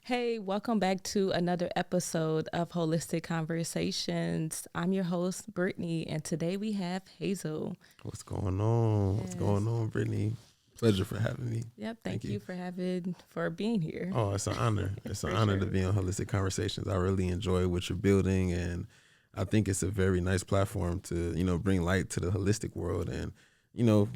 Hey, welcome back to another episode of Wholistic Conversations. I'm your host, Brittany, and today we have Hazel. What's going on? What's Yes. going on, Brittany? Pleasure for having me. Yep, thank you for being here. Oh, it's an honor. It's an For honor sure. to be on Holistic Conversations. I really enjoy what you're building, and I think it's a very nice platform to, bring light to the holistic world and,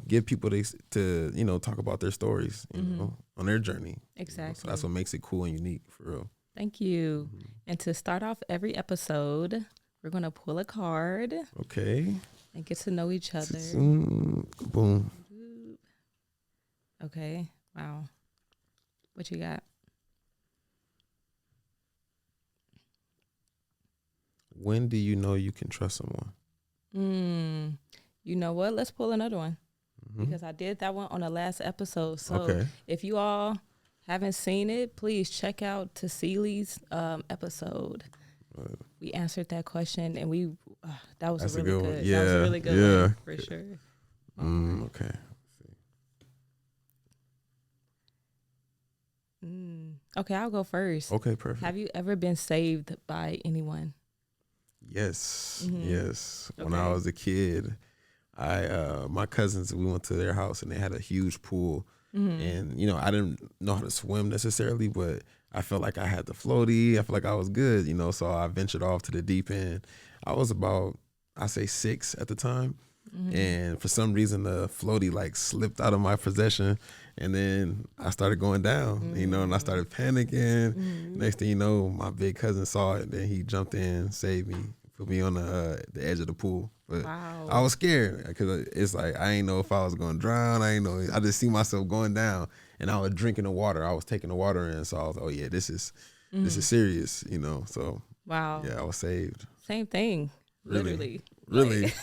give people to talk about their stories, on their journey. Exactly. So that's what makes it cool and unique, for real. Thank you. Mhm. And to start off every episode, we're going to pull a card Okay. and get to know each other. Boom. Okay. Wow. What you got? When do you know you can trust someone? You know what? Let's pull another one. Mhm. Because I did that one on the last episode. So Okay. if you all haven't seen it, please check out Tassili's episode. We answered that question, and that was That's a a really good one. good. That was Yeah, a really good yeah. one for sure. Okay. Okay, I'll go first. Okay, perfect. Have you ever been saved by anyone? Yes, Mhm. yes. When I Okay. was a kid, my cousins, we went to their house and they had a huge pool, and I didn't know how to swim necessarily, but I felt like I had the floaty. I felt like I was good, so I ventured off to the deep end. I was about, I say 6 at the time, and for some reason the floaty like slipped out of my possession, and then I started going down, and I started panicking. Next thing you know, my big cousin saw it, then he jumped in, saved me, put me on the edge of the pool. But Wow. I was scared because it's like I ain't know if I was going to drown. I ain't know. I just see myself going down, and I was drinking the water. I was taking the water in, so I was like, oh yeah, this is serious, So Wow. yeah, I was saved. Same thing. Really? Literally. Really? Like,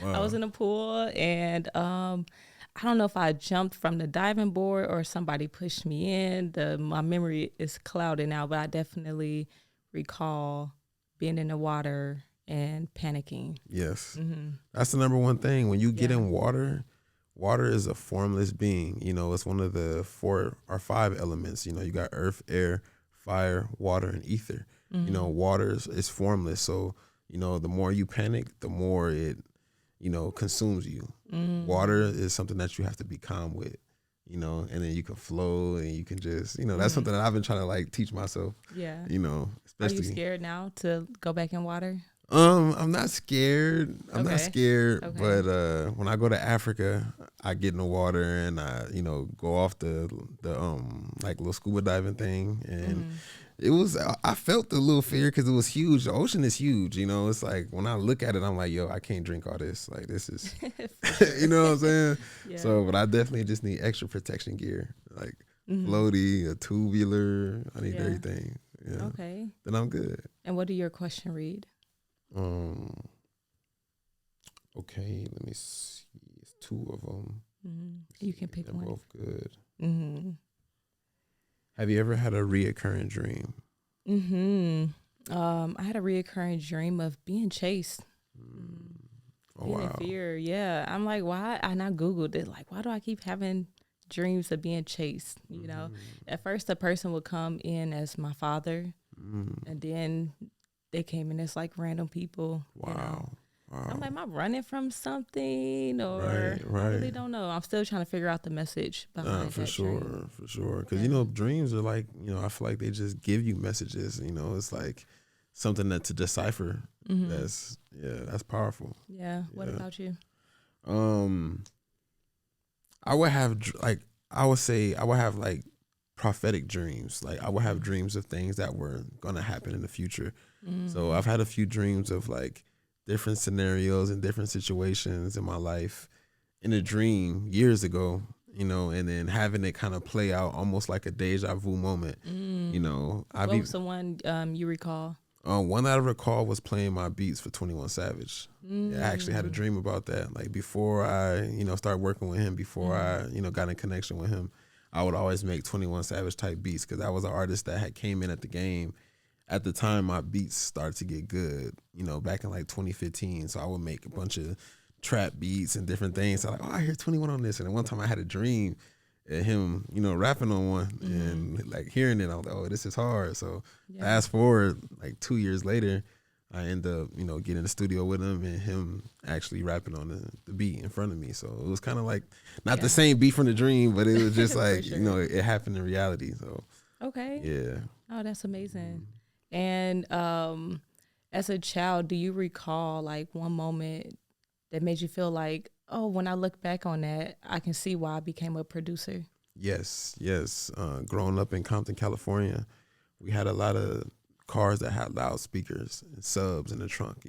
Wow. I was in a pool, and I don't know if I jumped from the diving board or somebody pushed me in. My memory is clouded now, but I definitely recall being in the water and panicking. Yes. That's the number one thing. When you get Yeah. in water, water is a formless being. It's one of the 4 or 5 elements. You got earth, air, fire, water, and ether. Water is formless. So, the more you panic, the more it, consumes you. Water is something that you have to be calm with, and then you can flow and you can just, that's something that I've been trying to like teach myself, Yeah. Are especially. you scared now to go back in water? I'm not scared. I'm Okay. not scared, Okay. but when I go to Africa, I get in the water and I, go off the like little scuba diving thing, and it was, I felt a little fear because it was huge. The ocean is huge, It's like when I look at it, I'm like, yo, I can't drink all this. Like this is, you know what I'm saying? Yeah. So, but I definitely just need extra protection gear, like floaty, a tubular. I need Yeah. everything. Yeah. Okay. Then I'm good. And what do your question read? Okay, let me see. It's 2 of them. You can pick They're one. both good. Mm-hmm. Have you ever had a reoccurring dream? I had a reoccurring dream of being chased. Oh, Being in wow. fear. Yeah. I'm like, why? And I Googled it. Like, why do I keep having dreams of being chased? At first the person would come in as my father, and then they came in as like random people. Wow. Wow. I'm like, am I running from something, or Right. I really don't know. I'm still trying to figure out the message behind For that sure. dream. For sure. Because, Yeah. dreams are like, I feel like they just give you messages. It's like something that to decipher. That's powerful. Yeah. What Yeah. about you? I would have I would say I would have like prophetic dreams. Like I would have dreams of things that were gonna happen in the future. So I've had a few dreams of like different scenarios and different situations in my life in a dream years ago, and then having it kind of play out almost like a deja vu moment. What was the one you recall? One that I recall was playing my beats for 21 Savage. Yeah, I actually had a dream about that. Like before I, started working with him, before I, got in connection with him, I would always make 21 Savage type beats because I was an artist that had came in at the game. At the time, my beats started to get good, back in like 2015. So I would make a bunch of trap beats and different things. So like, oh, I hear 21 on this. And then one time I had a dream at him, rapping on one and like hearing it. I was like, oh, this is hard. So Yeah. fast forward like 2 years later, I end up, getting in the studio with him and him actually rapping on the beat in front of me. So it was kind of like not the same beat from the dream, but it was just like, sure. it happened in reality. So Okay. yeah. Oh, that's amazing. And as a child, do you recall like one moment that made you feel like, oh, when I look back on that, I can see why I became a producer? Yes. Growing up in Compton, California, we had a lot of cars that had loudspeakers and subs in the trunk,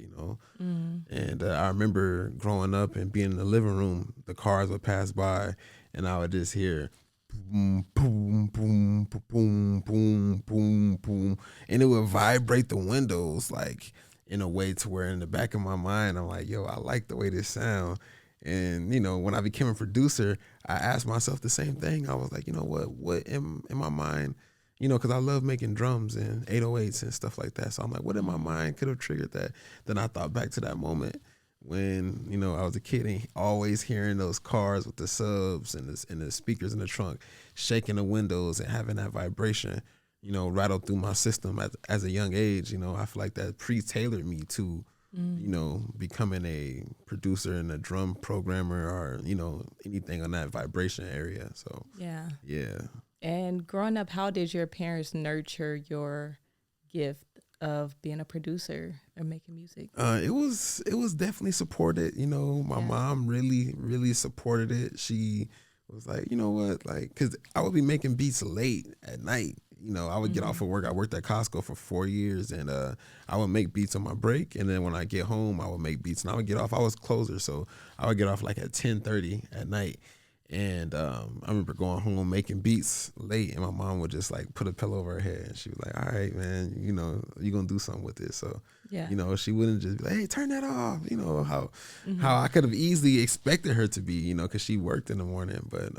And I remember growing up and being in the living room, the cars would pass by and I would just hear boom, boom, boom, boom, boom, boom, boom. And it would vibrate the windows like in a way to where in the back of my mind, I'm like, yo, I like the way this sound. And, when I became a producer, I asked myself the same thing. I was like, you know what in my mind, because I love making drums and 808s and stuff like that. So I'm like, what in my mind could have triggered that? Then I thought back to that moment when, I was a kid and always hearing those cars with the subs and the speakers in the trunk, shaking the windows and having that vibration, rattle through my system as a young age. I feel like that pre-tailored me to, becoming a producer and a drum programmer or, anything on that vibration area. So, Yeah. yeah. And growing up, how did your parents nurture your gift of being a producer or making music? It was definitely supported. My mom really, really supported it. She was like, you know what, like, cause I would be making beats late at night. I would get off of work. I worked at Costco for 4 years, and I would make beats on my break. And then when I get home, I would make beats, and I would get off. I was closer, so I would get off like at 10:30 at night. And I remember going home making beats late, and my mom would just like put a pillow over her head, and she was like, "All right, man, you're gonna do something with this." So, she wouldn't just be like, "Hey, turn that off." How I could have easily expected her to be, because she worked in the morning, but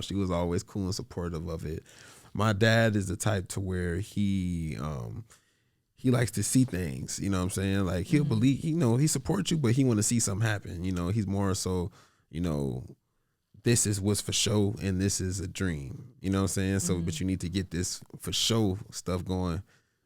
she was always cool and supportive of it. My dad is the type to where he likes to see things, you know what I'm saying? Like he'll believe, he supports you, but he want to see something happen. He's more so, this is what's for show and this is a dream. You know what I'm saying? So, but you need to get this for show stuff going.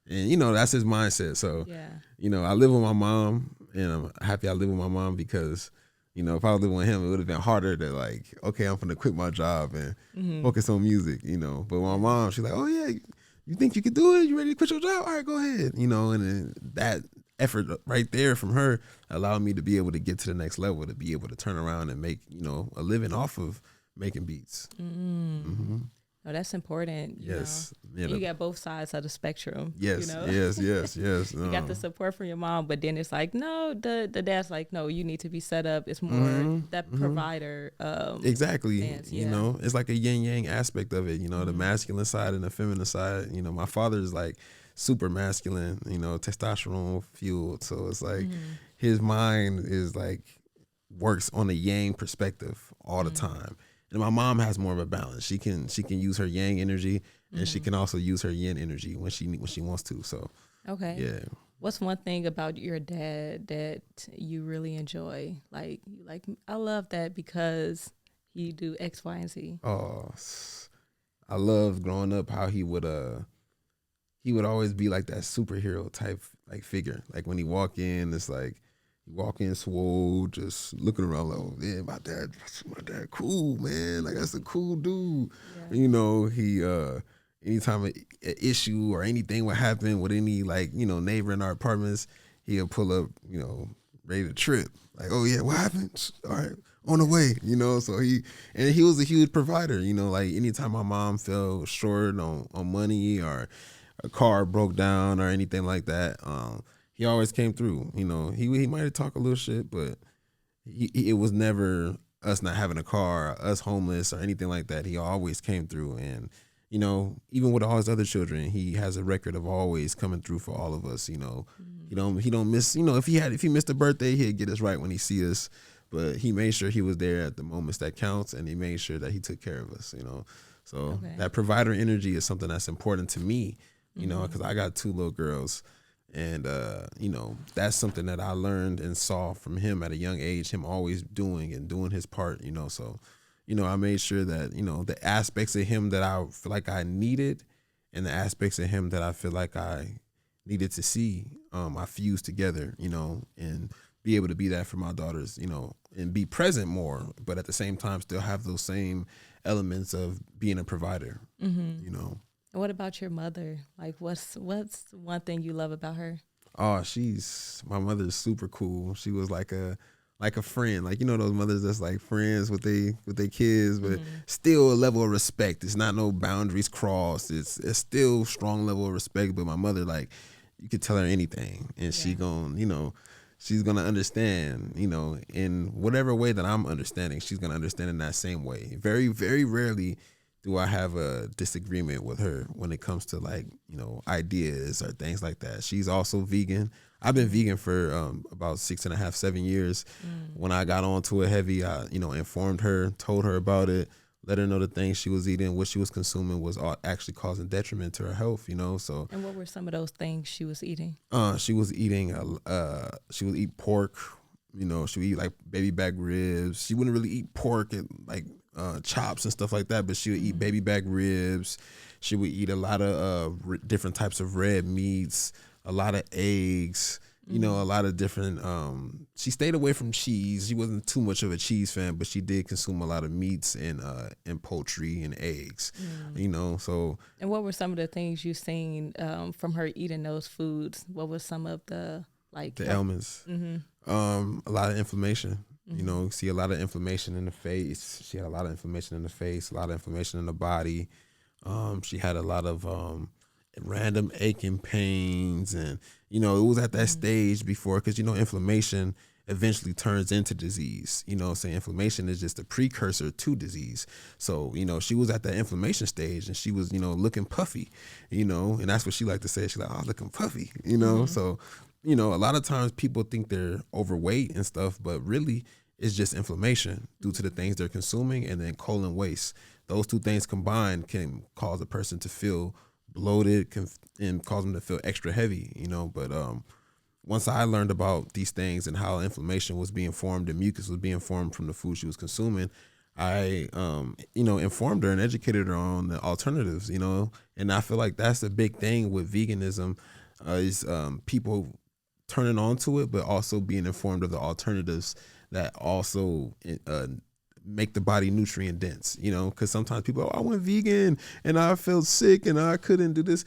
And, that's his mindset. So, I live with my mom and I'm happy I live with my mom because, if I was living with him, it would have been harder to like, okay, I'm going to quit my job and focus on music, But my mom, she's like, oh yeah, you think you can do it? You ready to quit your job? All right, go ahead. And then that effort right there from her allowed me to be able to get to the next level, to be able to turn around and make, a living off of making beats. Oh, that's important. Yes. Yeah, you got both sides of the spectrum. Yes. Yes. You got the support from your mom, but then it's like, no, the dad's like, no, you need to be set up. It's more that provider. Exactly. Stance, it's like a yin yang aspect of it, the masculine side and the feminine side. My father's like super masculine, testosterone fueled. So it's like his mind is like works on a yang perspective all the time. And my mom has more of a balance. She can use her yang energy and she can also use her yin energy when she wants to. So okay. Yeah. What's one thing about your dad that you really enjoy? Like I love that because he do X, Y, and Z. Oh, I loved growing up how he would always be like that superhero type like figure. Like when he walk in, it's like he walk in swole, just looking around like, oh man, my dad cool, man. Like that's a cool dude. Yeah. He anytime an issue or anything would happen with any like, neighbor in our apartments, he'll pull up, ready to trip. Like, oh yeah, what happened? All right, on the way, So he was a huge provider, like anytime my mom fell short on money or a car broke down or anything like that, he always came through. He might have talked a little shit, but it was never us not having a car, or us homeless or anything like that. He always came through, and even with all his other children, he has a record of always coming through for all of us. He don't miss. If he missed a birthday, he'd get us right when he see us. But he made sure he was there at the moments that counts, and he made sure that he took care of us. So that provider energy is something that's important to me. Because I got 2 little girls. And, that's something that I learned and saw from him at a young age, him always doing his part, so, I made sure that, the aspects of him that I feel like I needed and the aspects of him that I feel like I needed to see, I fused together, and be able to be that for my daughters, and be present more, but at the same time still have those same elements of being a provider, What about your mother? Like, what's one thing you love about her? Oh, my mother's super cool. She was like a friend, like those mothers that's like friends with they kids, but still a level of respect. It's not no boundaries crossed. It's still strong level of respect. But my mother, like, you could tell her anything, and she's gonna understand, in whatever way that I'm understanding. She's gonna understand in that same way. Very, very rarely do I have a disagreement with her when it comes to, like, ideas or things like that. She's also vegan. I've been vegan for about 6.5, 7 years. When I got onto it heavy, I, informed her, told her about it, let her know the things she was eating, what she was consuming was actually causing detriment to her health, so. And what were some of those things she was eating? She was eating, she would eat pork, she would eat like baby back ribs. She wouldn't really eat pork and like chops and stuff like that, but she would eat baby back ribs. She would eat a lot of different types of red meats, a lot of eggs, a lot of different, she stayed away from cheese. She wasn't too much of a cheese fan, but she did consume a lot of meats and poultry and eggs, so. And what were some of the things you seen from her eating those foods? What was some of the, like, the ailments? A lot of inflammation. See a lot of inflammation in the face. She had a lot of inflammation in the face, a lot of inflammation in the body. She had a lot of random aching pains, and it was at that stage before, because inflammation eventually turns into disease. Saying inflammation is just a precursor to disease. So she was at that inflammation stage, and she was looking puffy, and that's what she liked to say. She's like, "Oh, looking puffy," So a lot of times people think they're overweight and stuff, but really it's just inflammation due to the things they're consuming, and then colon waste. Those two things combined can cause a person to feel bloated and cause them to feel extra heavy, But once I learned about these things and how inflammation was being formed and mucus was being formed from the food she was consuming, I, informed her and educated her on the alternatives, And I feel like that's the big thing with veganism, is people turning on to it, but also being informed of the alternatives that also make the body nutrient dense, because sometimes people, I went vegan and I felt sick and I couldn't do this.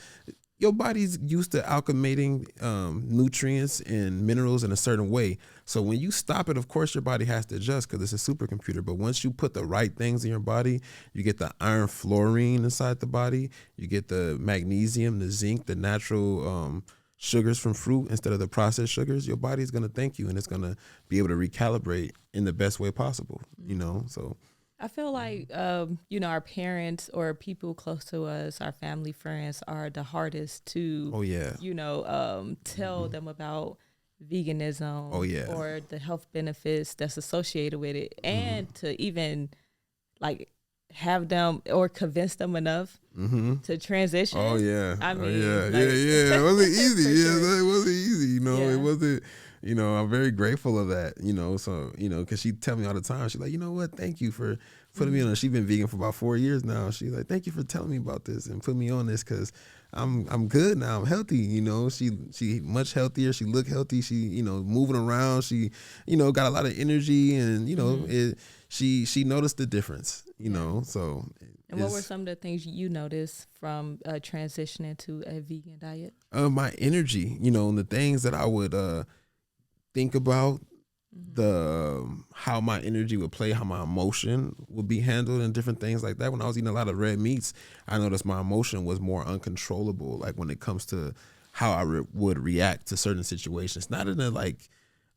Your body's used to alchemating nutrients and minerals in a certain way. So when you stop it, of course, your body has to adjust because it's a supercomputer. But once you put the right things in your body, you get the iron fluorine inside the body, you get the magnesium, the zinc, the natural sugars from fruit instead of the processed sugars. Your body's going to thank you, and it's going to be able to recalibrate in the best way possible, so. I feel like, our parents or people close to us, our family, friends, are the hardest to, tell them about veganism, or the health benefits that's associated with it, and to even, like, have them or convince them enough to transition. Oh yeah. I mean, It wasn't easy. Sure. It wasn't easy. It wasn't. I'm very grateful of that. So because she tell me all the time. She's like, you know what? Thank you for putting me on. She's been vegan for about 4 years now. She's like, thank you for telling me about this and putting me on this, because I'm good now. I'm healthy. She much healthier. She look healthy. She moving around. She got a lot of energy, and she noticed the difference. So. And what were some of the things you noticed from transitioning to a vegan diet? My energy, and the things that I would think about, how my energy would play, how my emotion would be handled, and different things like that. When I was eating a lot of red meats, I noticed my emotion was more uncontrollable. Like when it comes to how I would react to certain situations, not in a like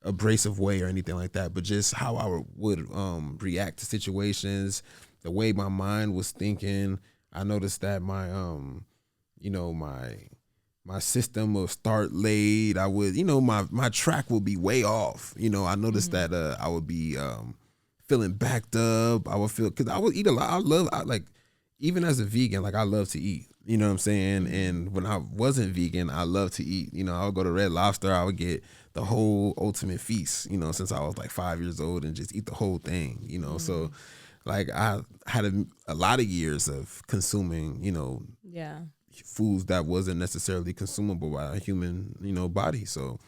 abrasive way or anything like that, but just how I would react to situations, the way my mind was thinking. I noticed that my my system will start late. I would, my track will be way off. I noticed that I would be feeling backed up. I would feel, because I would eat a lot. Even as a vegan, like I love to eat. You know what I'm saying? And when I wasn't vegan, I love to eat. I would go to Red Lobster. I would get the whole ultimate feast, since I was like 5 years old, and just eat the whole thing, So like I had a lot of years of consuming, Yeah. foods that wasn't necessarily consumable by a human, body. So,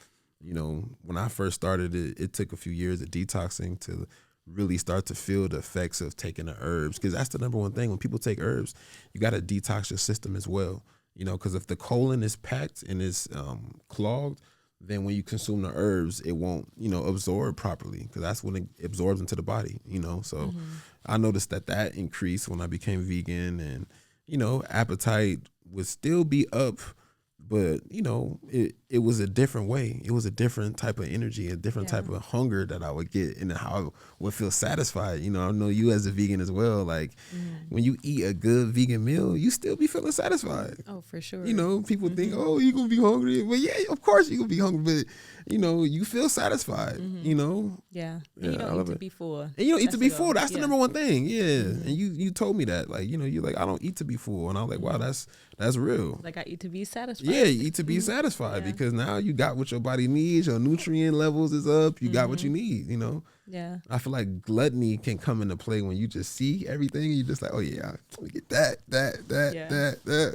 when I first started it took a few years of detoxing to really start to feel the effects of taking the herbs. Because that's the number one thing. When people take herbs, you got to detox your system as well. Because if the colon is packed and is clogged, then when you consume the herbs, it won't, absorb properly, because that's when it absorbs into the body, So I noticed that increased when I became vegan, and, appetite would still be up, but, it was a different way. It was a different type of energy, a different type of hunger that I would get, and how I would feel satisfied. I know you as a vegan as well. Like when you eat a good vegan meal, you still be feeling satisfied. Oh, for sure. People think, oh, you're going to be hungry. Well, yeah, of course you're going to be hungry, but, you feel satisfied, Yeah. And you don't eat to be full. And you don't eat to be full. That's the number one thing. Yeah. Mm-hmm. And you told me that, like, you're like, I don't eat to be full. And I was like, wow, that's real. Like I eat to be satisfied. Yeah, you eat to be satisfied, because now you got what your body needs. Your nutrient levels is up. You got what you need, Yeah. I feel like gluttony can come into play when you just see everything and you just like, oh yeah, let me get that.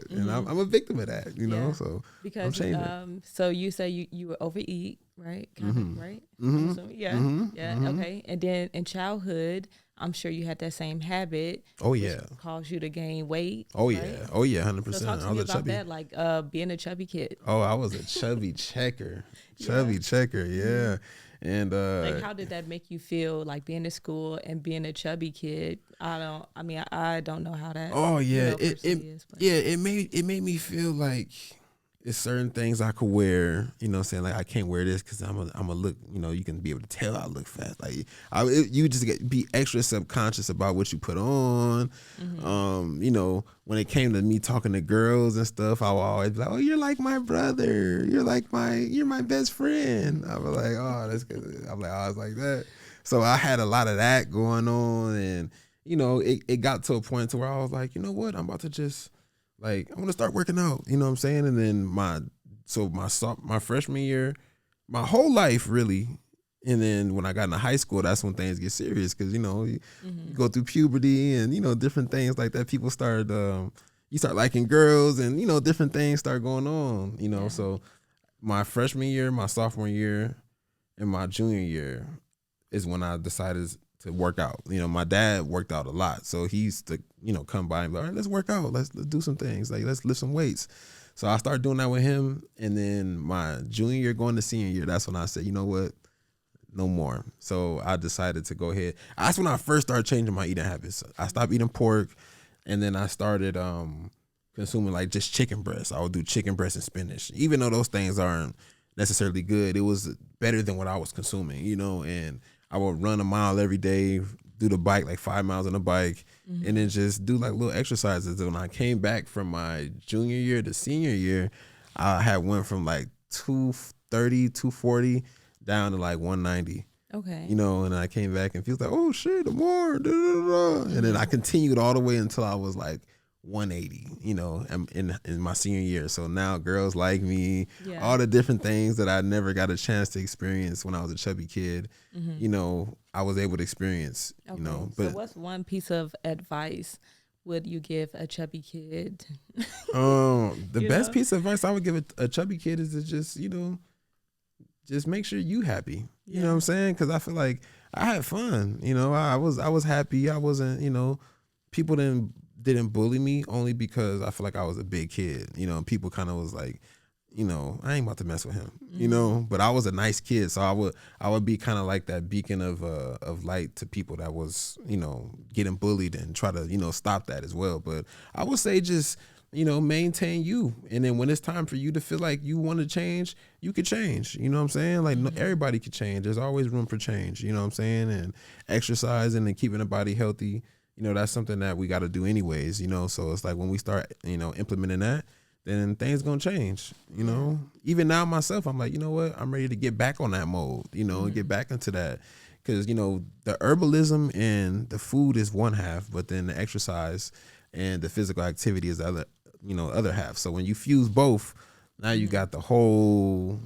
And I'm a victim of that, so because I'm changing. So you say you would overeat, right? Kind of, right? Mm-hmm. So, yeah. Mm-hmm. Yeah. Mm-hmm. Okay. And then in childhood, I'm sure you had that same habit. Oh yeah. Caused you to gain weight. Oh right? yeah. Oh yeah. 100%. So talk to I me was a about chubby. that, like being a chubby kid. Oh, I was a chubby checker. Chubby checker. Yeah. And like, how did that make you feel, like being in school and being a chubby kid? I don't know how that. Oh yeah, it it made me feel like it's certain things I could wear. Saying like I can't wear this because I'm a look. You can be able to tell I look fat. Like you just be extra subconscious about what you put on. When it came to me talking to girls and stuff, I would always be like, "Oh, you're like my brother. You're my best friend." I was like, "Oh, that's good." I'm like, "Oh, I was like that." So I had a lot of that going on, and it got to a point to where I was like, you know what, I'm about to just like I want to start working out. You know what I'm saying? And then my freshman year, my whole life really. And then when I got into high school, that's when things get serious, because you go through puberty and different things like that. People start you start liking girls, and different things start going on. So my freshman year, my sophomore year, and my junior year is when I decided to work out. My dad worked out a lot, so he used to come by and be like, all right, let's work out, let's do some things, like let's lift some weights. So I started doing that with him, and then my junior year going to senior year, that's when I said, you know what, no more. So I decided to go ahead. That's when I first started changing my eating habits. I stopped eating pork, and then I started consuming like just chicken breasts. I would do chicken breast and spinach. Even though those things aren't necessarily good, it was better than what I was consuming, and I would run a mile every day, do the bike, like 5 miles on the bike, and then just do like little exercises. And when I came back from my junior year to senior year, I had went from like 230, 240 down to like 190. Okay. And I came back and feels like, oh shit, more. And then I continued all the way until I was like 180, in my senior year. So now girls like me, all the different things that I never got a chance to experience when I was a chubby kid, I was able to experience, But so what's one piece of advice would you give a chubby kid? The best piece of advice I would give a chubby kid is to just make sure you happy. You know what I'm saying? Because I feel like I had fun. I was happy. I wasn't, people didn't bully me only because I feel like I was a big kid. People kind of was like, I ain't about to mess with him. But I was a nice kid, so I would be kind of like that beacon of light to people that was, getting bullied, and try to, stop that as well. But I would say just, maintain you. And then when it's time for you to feel like you want to change, you could change. You know what I'm saying? Like everybody could change. There's always room for change. You know what I'm saying? And exercising and keeping the body healthy, that's something that we got to do anyways, So it's like when we start, implementing that, then things going to change, Even now myself, I'm like, you know what? I'm ready to get back on that mode, and get back into that. Because, the herbalism and the food is one half, but then the exercise and the physical activity is the other half. So when you fuse both, Now you got the whole,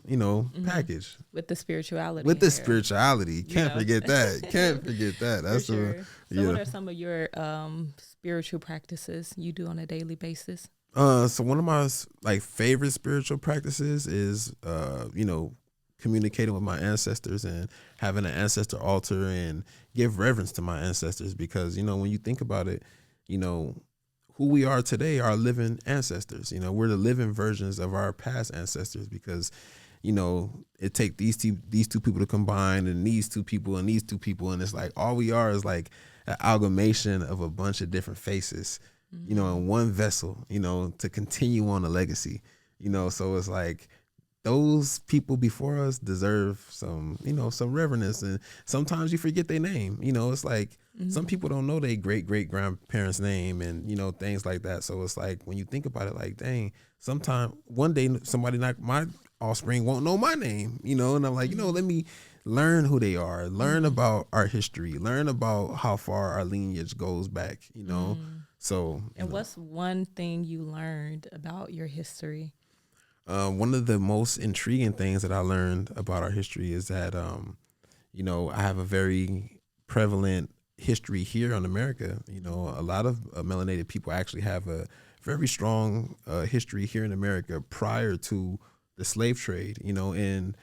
package with the spirituality. with the in there, spirituality. Can't forget that. Can't forget that. For That's sure. So, yeah. what are some of your spiritual practices you do on a daily basis? So one of my like favorite spiritual practices is communicating with my ancestors and having an ancestor altar and give reverence to my ancestors, because when you think about it, who we are today are living ancestors. We're the living versions of our past ancestors, because it take these two people to combine, and these two people and these two people, and it's like all we are is like an amalgamation of a bunch of different faces, in one vessel, to continue on the legacy, so it's like those people before us deserve some, some reverence. And sometimes you forget their name. It's like some people don't know their great grandparents' name, and, things like that. So it's like when you think about it, like, dang, sometime one day somebody like my offspring won't know my name, and I'm like, let me learn who they are, learn about our history, learn about how far our lineage goes back, So, and what's one thing you learned about your history? One of the most intriguing things that I learned about our history is that, I have a very prevalent history here in America. A lot of melanated people actually have a very strong history here in America prior to the slave trade, and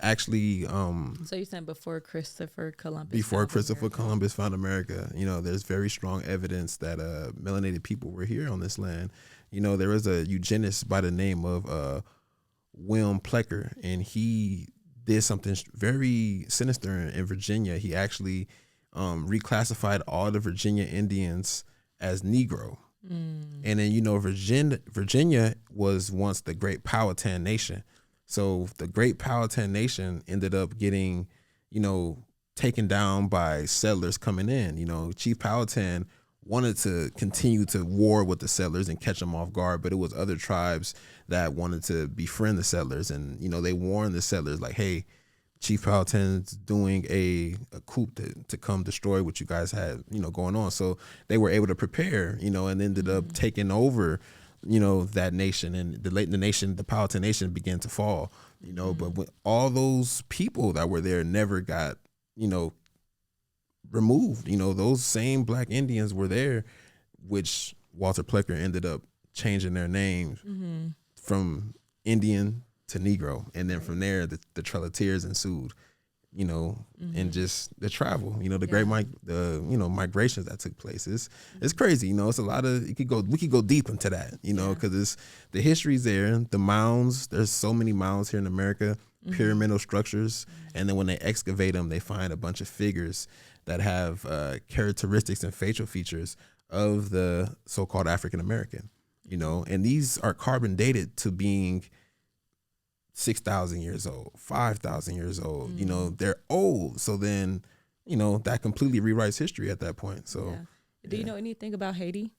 actually So you said before Christopher Columbus found America, there's very strong evidence that melanated people were here on this land. There was a eugenist by the name of William Plecker, and he did something very sinister in Virginia. He actually reclassified all the Virginia Indians as Negro. And then, Virginia was once the Great Powhatan Nation. So the Great Powhatan Nation ended up getting, taken down by settlers coming in. Chief Powhatan wanted to continue to war with the settlers and catch them off guard, but it was other tribes that wanted to befriend the settlers. And, they warned the settlers like, hey, Chief Powhatan's doing a coup to come destroy what you guys had, going on. So they were able to prepare, and ended up taking over, that nation, and the Powhatan Nation began to fall, but when all those people that were there never got, removed, those same Black Indians were there, which Walter Plecker ended up changing their name from Indian to Negro, and then from there the Trailatiers ensued, and just the travel, the great migrations that took place. It's crazy, it's a lot of we could go deep into that, because it's the history's there, the mounds. There's so many mounds here in America, pyramidal structures, and then when they excavate them, they find a bunch of figures that have characteristics and facial features of the so-called African American, and these are carbon dated to being 6,000 years old, 5,000 years old. They're old. So then, that completely rewrites history at that point. So, do you know anything about Haiti?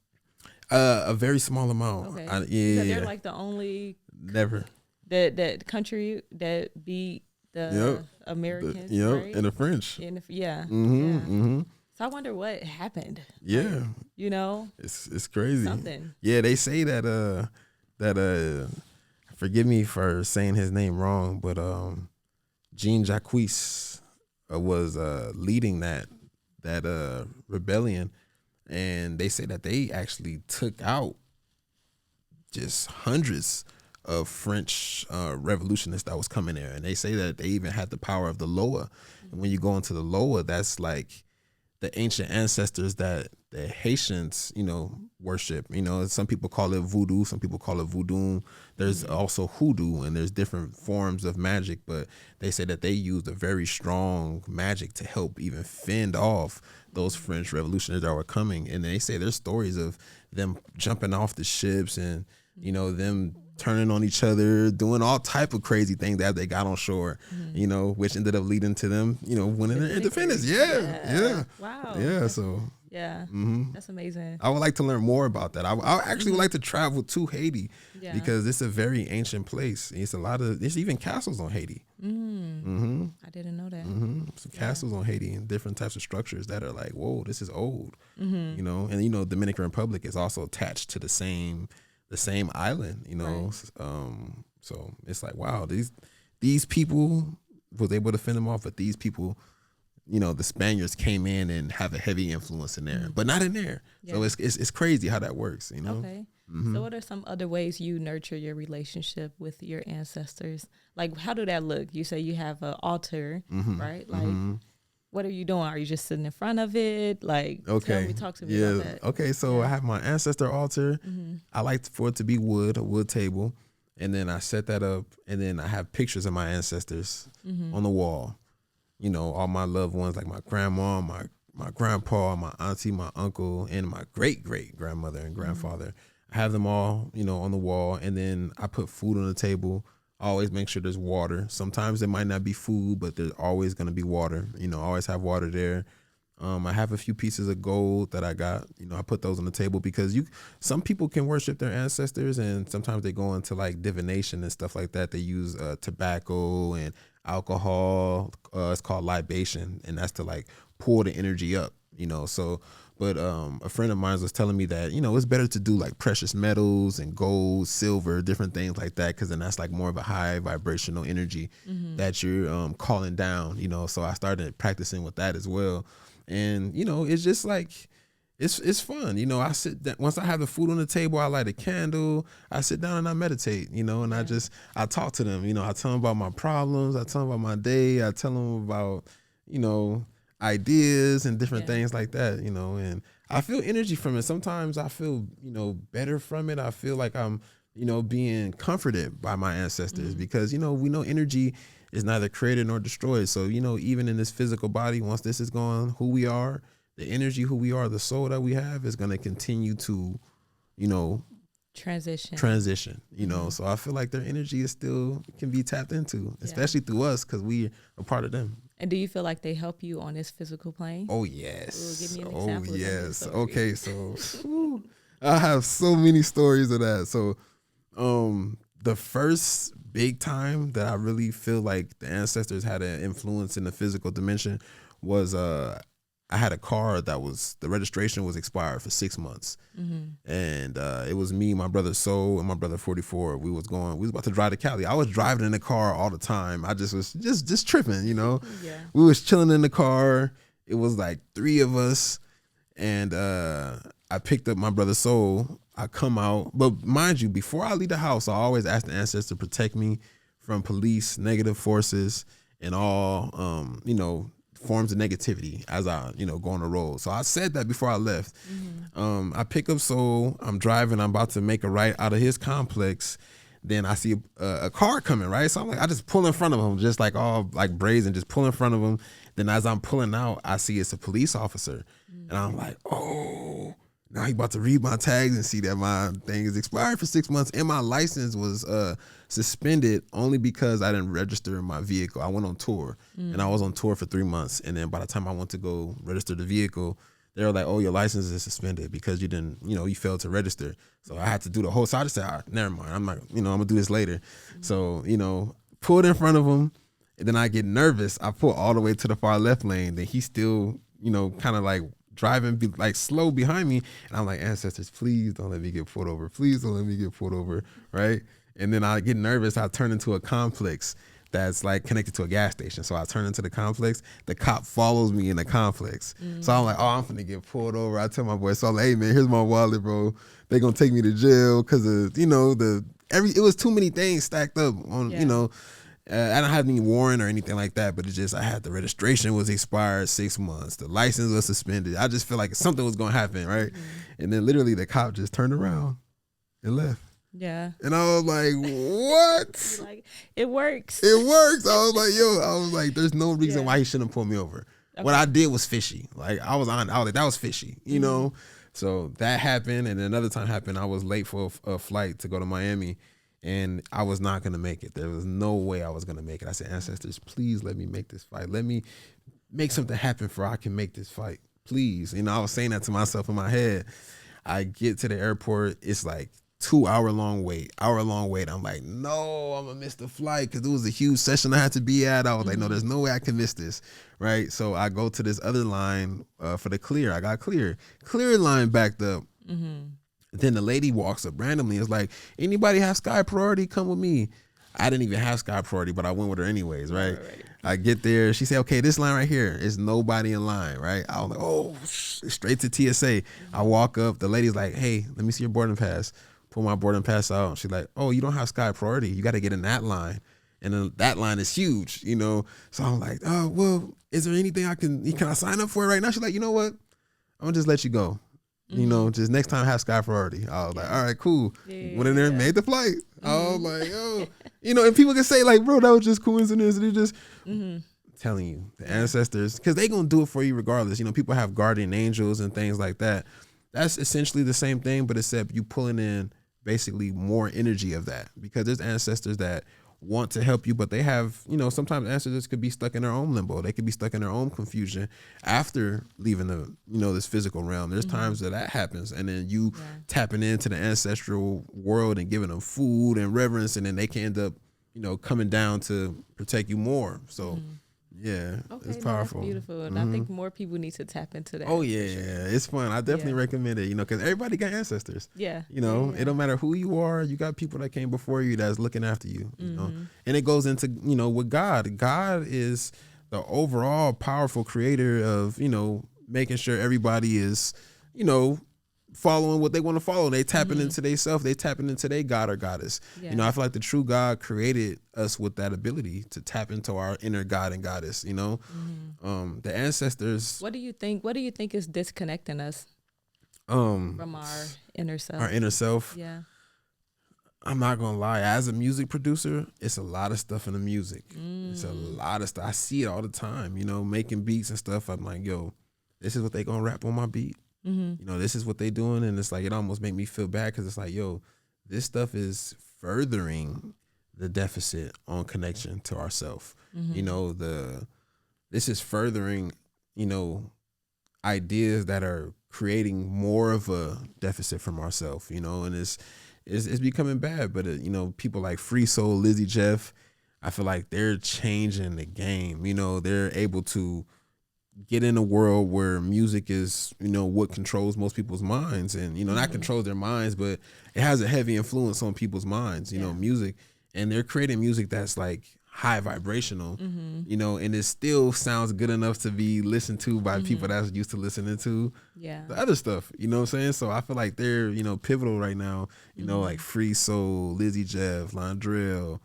A very small amount. Okay. Yeah, they're like the only never that country that beat the Americans, right? And the French. So I wonder what happened. Yeah, it's crazy. Something. Yeah, they say that forgive me for saying his name wrong, but Jean Jacques was leading that rebellion, and they say that they actually took out just hundreds of French revolutionists that was coming there, and they say that they even had the power of the Loa. And when you go into the Loa, that's like the ancient ancestors that the Haitians, worship. Some people call it voodoo, some people call it voodoo. There's also hoodoo, and there's different forms of magic, but they say that they used a very strong magic to help even fend off those French revolutionaries that were coming. And they say there's stories of them jumping off the ships and, them turning on each other, doing all type of crazy things that they got on shore, which ended up leading to them, winning their independence. Yeah. Wow. Yeah. So. Yeah. That's amazing. I would like to learn more about that. I actually would like to travel to Haiti because it's a very ancient place. There's even castles on Haiti. I didn't know that. Some castles on Haiti and different types of structures that are like, whoa, this is old. And Dominican Republic is also attached to the same island. So it's like, wow, these people was able to fend them off, but these people, the Spaniards came in and have a heavy influence in there, but not in there. Yeah. So it's crazy how that works, Okay. Mm-hmm. So what are some other ways you nurture your relationship with your ancestors? Like, how do that look? You say you have an altar, right? Like, what are you doing? Are you just sitting in front of it? Like, talk to me about that. Okay, so I have my ancestor altar. I like for it to be wood, a wood table. And then I set that up, and then I have pictures of my ancestors on the wall. All my loved ones, like my grandma, my grandpa, my auntie, my uncle, and my great-great-grandmother and grandfather. I have them all, on the wall, and then I put food on the table. I always make sure there's water. Sometimes there might not be food, but there's always going to be water. I always have water there. I have a few pieces of gold that I got. I put those on the table because some people can worship their ancestors, and sometimes they go into like divination and stuff like that. They use tobacco and alcohol. It's called libation, and that's to like pull the energy up. But a friend of mine was telling me that it's better to do like precious metals and gold, silver, different things like that, because then that's like more of a high vibrational energy that you're calling down. So I started practicing with that as well. And, it's just like, it's fun. I sit down, once I have the food on the table, I light a candle, I sit down and I meditate, and I talk to them, I tell them about my problems. I tell them about my day. I tell them about, ideas and different things like that, and I feel energy from it. Sometimes I feel, better from it. I feel like I'm, being comforted by my ancestors because, we know energy is neither created nor destroyed. So, even in this physical body, once this is gone, who we are, the energy, who we are, the soul that we have is going to continue to, transition, So I feel like their energy is still can be tapped into, especially through us because we are part of them. And do you feel like they help you on this physical plane? Oh, yes. Ooh, give me an example. Oh, yes. Okay, so I have so many stories of that. So the first big time that I really feel like the ancestors had an influence in the physical dimension was I had a car that the registration was expired for 6 months. And it was me, my brother Soul, and my brother 44. We was about to drive to Cali. I was driving in the car all the time. I just was just tripping, Yeah. We was chilling in the car. It was like 3 of us. And I picked up my brother Soul. I come out. But mind you, before I leave the house, I always ask the ancestors to protect me from police, negative forces, and all, forms of negativity as I, go on the road. So I said that before I left. I pick up Soul. I'm driving. I'm about to make a right out of his complex. Then I see a car coming, right? So I'm like, I just pull in front of him, just like all like brazen, just pull in front of him. Then as I'm pulling out, I see it's a police officer. And I'm like, oh, now he about to read my tags and see that my thing is expired for 6 months. And my license was suspended only because I didn't register my vehicle. I went on tour and I was on tour for 3 months. And then by the time I went to go register the vehicle, they were like, oh, your license is suspended because you didn't, you failed to register. So I had to do the whole, so I just said, all right, never mind. I'm not, I'm gonna do this later. So, pulled in front of him and then I get nervous. I pull all the way to the far left lane. Then he's still, kind of like driving like slow behind me. And I'm like, ancestors, please don't let me get pulled over. Please don't let me get pulled over. Right. And then I get nervous. I turn into a complex that's like connected to a gas station. So I turn into the complex. The cop follows me in the complex. So I'm like, oh, I'm finna get pulled over. I tell my boy, so I'm like, hey man, here's my wallet, bro. They gonna take me to jail because of, it was too many things stacked up on, I don't have any warrant or anything like that, but it's just, I had the registration was expired 6 months. The license was suspended. I just feel like something was going to happen. Right. And then literally the cop just turned around and left. Yeah. And I was like, what? Like, it works. It works. I was like, there's no reason why he shouldn't pull me over. Okay. What I did was fishy. Like I was like, that was fishy, So that happened. And another time happened. I was late for a flight to go to Miami. And I was not going to make it. There was no way I was going to make it. I said, ancestors, please let me make this fight. Let me make something happen for I can make this fight. Please. I was saying that to myself in my head. I get to the airport. It's like 2 hour long wait. I'm like, no, I'm going to miss the flight because it was a huge session I had to be at. I was like, no, there's no way I can miss this. Right. So I go to this other line for the clear. I got clear line backed up. Then the lady walks up randomly. It's like, anybody have sky priority? Come with me. I didn't even have Sky Priority, but I went with her anyways, right? Right. I get there. She said, okay, this line right here is nobody in line, right? I was like, oh, straight to TSA. I walk up. The lady's like, hey, let me see your boarding pass. Pull my boarding pass out. She's like, oh, you don't have Sky Priority. You got to get in that line. And then that line is huge, you know? So I'm like, oh, well, is there anything can I sign up for it right now? She's like, you know what? I'm going to just let you go. You know, just next time have Sky Priority. I was like, all right, cool. Went in there and made the flight. I was like, oh, you know, and people can say like, bro, that was just coincidence. And just telling you, the ancestors, because they going to do it for you regardless. You know, people have guardian angels and things like that. That's essentially the same thing, but except you pulling in basically more energy of that, because there's ancestors that want to help you, but they have, you know, sometimes ancestors could be stuck in their own limbo. They could be stuck in their own confusion after leaving the, you know, this physical realm. There's times that happens, and then you tapping into the ancestral world and giving them food and reverence, and then they can end up, you know, coming down to protect you more. So yeah, it's powerful. That's beautiful. And I think more people need to tap into that. Oh yeah, it's fun. I definitely recommend it, you know, because everybody got ancestors. Yeah. You know, it don't matter who you are. You got people that came before you that's looking after you, you know. And it goes into, you know, with God. God is the overall powerful creator of, you know, making sure everybody is, you know, following what they want to follow. They tapping into their self. They tapping into their God or goddess. You know, I feel like the true God created us with that ability to tap into our inner God and goddess, you know. The ancestors. What do you think is disconnecting us from our inner self? Our inner self. Yeah. I'm not gonna lie, as a music producer, it's a lot of stuff in the music. It's a lot of stuff. I see it all the time, you know, making beats and stuff. I'm like, yo, this is what they gonna rap on my beat. You know, this is what they doing, and it's like, it almost make me feel bad, because it's like, yo, this stuff is furthering the deficit on connection to ourself. You know, this is furthering, you know, ideas that are creating more of a deficit from ourselves, you know, and it's becoming bad. But you know, people like Free Soul, Lizzie Jeff, I feel like they're changing the game. You know, they're able to get in a world where music is, you know, what controls most people's minds, and, you know, not controls their minds, but it has a heavy influence on people's minds, you know, music. And they're creating music that's like high vibrational, you know, and it still sounds good enough to be listened to by people that's used to listening to the other stuff, you know what I'm saying? So I feel like they're, you know, pivotal right now, you know, like Free Soul, Lizzie Jeff, Londrell,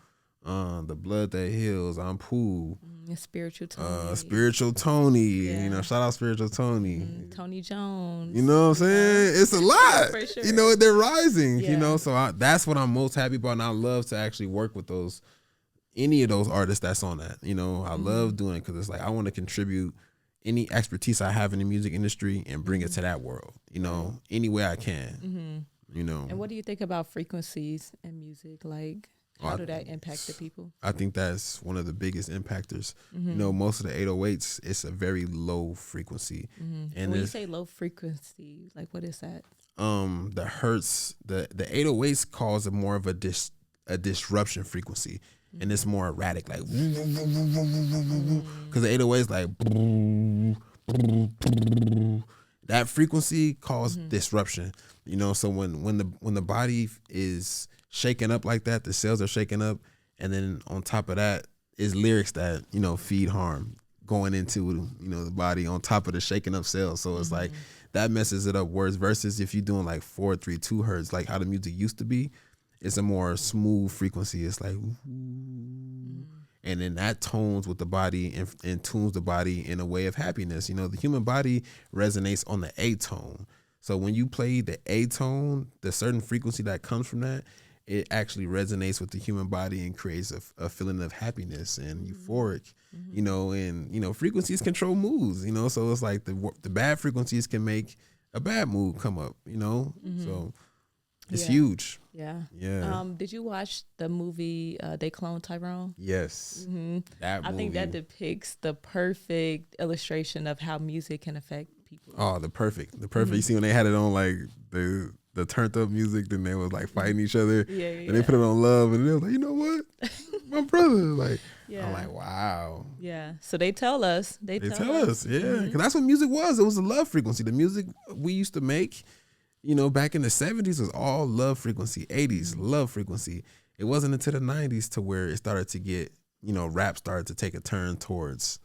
The Blood That Heals, I'm Pooh, Spiritual Tony. Spiritual Tony, you know, shout out Spiritual Tony. Tony Jones. You know what I'm saying? It's a lot. For sure. You know, they're rising, you know, so that's what I'm most happy about. And I love to actually work with any of those artists that's on that. You know, I love doing it, because it's like, I want to contribute any expertise I have in the music industry and bring it to that world, you know, any way I can, you know. And what do you think about frequencies in music? Like, how do that impact the people? I think that's one of the biggest impactors. You know, most of the 808s, it's a very low frequency. And when you say low frequency, like, what is that? The hertz, the 808s cause more of a disruption frequency. And it's more erratic, like, because the 808s like, that frequency causes disruption, you know. So when the body is shaken up like that, the cells are shaken up, and then on top of that is lyrics that, you know, feed harm going into, you know, the body on top of the shaken up cells. So it's like that messes it up worse, versus if you're doing like 432 hertz, like how the music used to be. It's a more smooth frequency. It's like, and then that tones with the body and tunes the body in a way of happiness. You know, the human body resonates on the A tone. So when you play the A tone, the certain frequency that comes from that, it actually resonates with the human body and creates a feeling of happiness and euphoric, you know, and, you know, frequencies control moods, you know, so it's like the bad frequencies can make a bad mood come up, you know, so it's huge. Yeah. Yeah. Did you watch the movie They Clone Tyrone? Yes. That movie. I think that depicts the perfect illustration of how music can affect people. Oh, the perfect. You see when they had it on like the turned up music, then they was like fighting each other. And they put it on Love, and they was like, you know what? My brother. Like, I'm like, wow. Yeah. So they tell us. They tell us. Yeah. Because that's what music was. It was a love frequency. The music we used to make, you know, back in the 70s was all love frequency. 80s, love frequency. it wasn't until the 90s to where it started to get, rap started to take a turn towards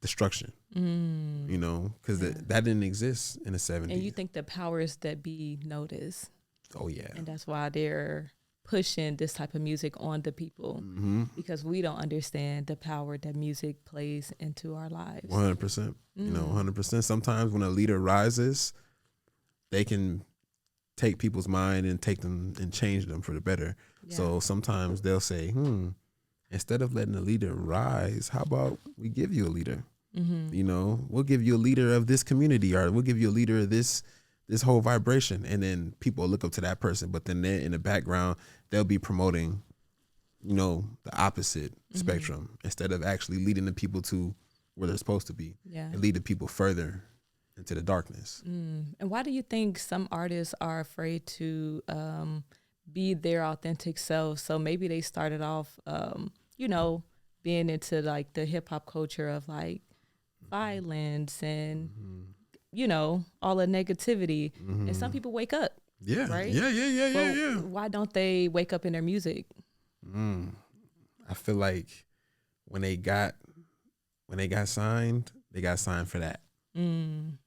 destruction, because that didn't exist in the 70s. And you think the powers that be notice. Oh, yeah. And that's why they're pushing this type of music on the people, because we don't understand the power that music plays into our lives. 100%. 100%. Sometimes when a leader rises, they can take people's mind and take them and change them for the better. Yeah. So sometimes they'll say, instead of letting a leader rise, how about we give you a leader? We'll give you a leader of this community, or we'll give you a leader of this whole vibration. And then people look up to that person, but then in the background, they'll be promoting, the opposite spectrum, instead of actually leading the people to where they're supposed to be, and lead the people further into the darkness. And why do you think some artists are afraid to be their authentic selves? So maybe they started off, being into like the hip hop culture of like violence and, all the negativity. And some people wake up. Yeah. Right? Yeah. Why don't they wake up in their music? I feel like when they got signed, they got signed for that. And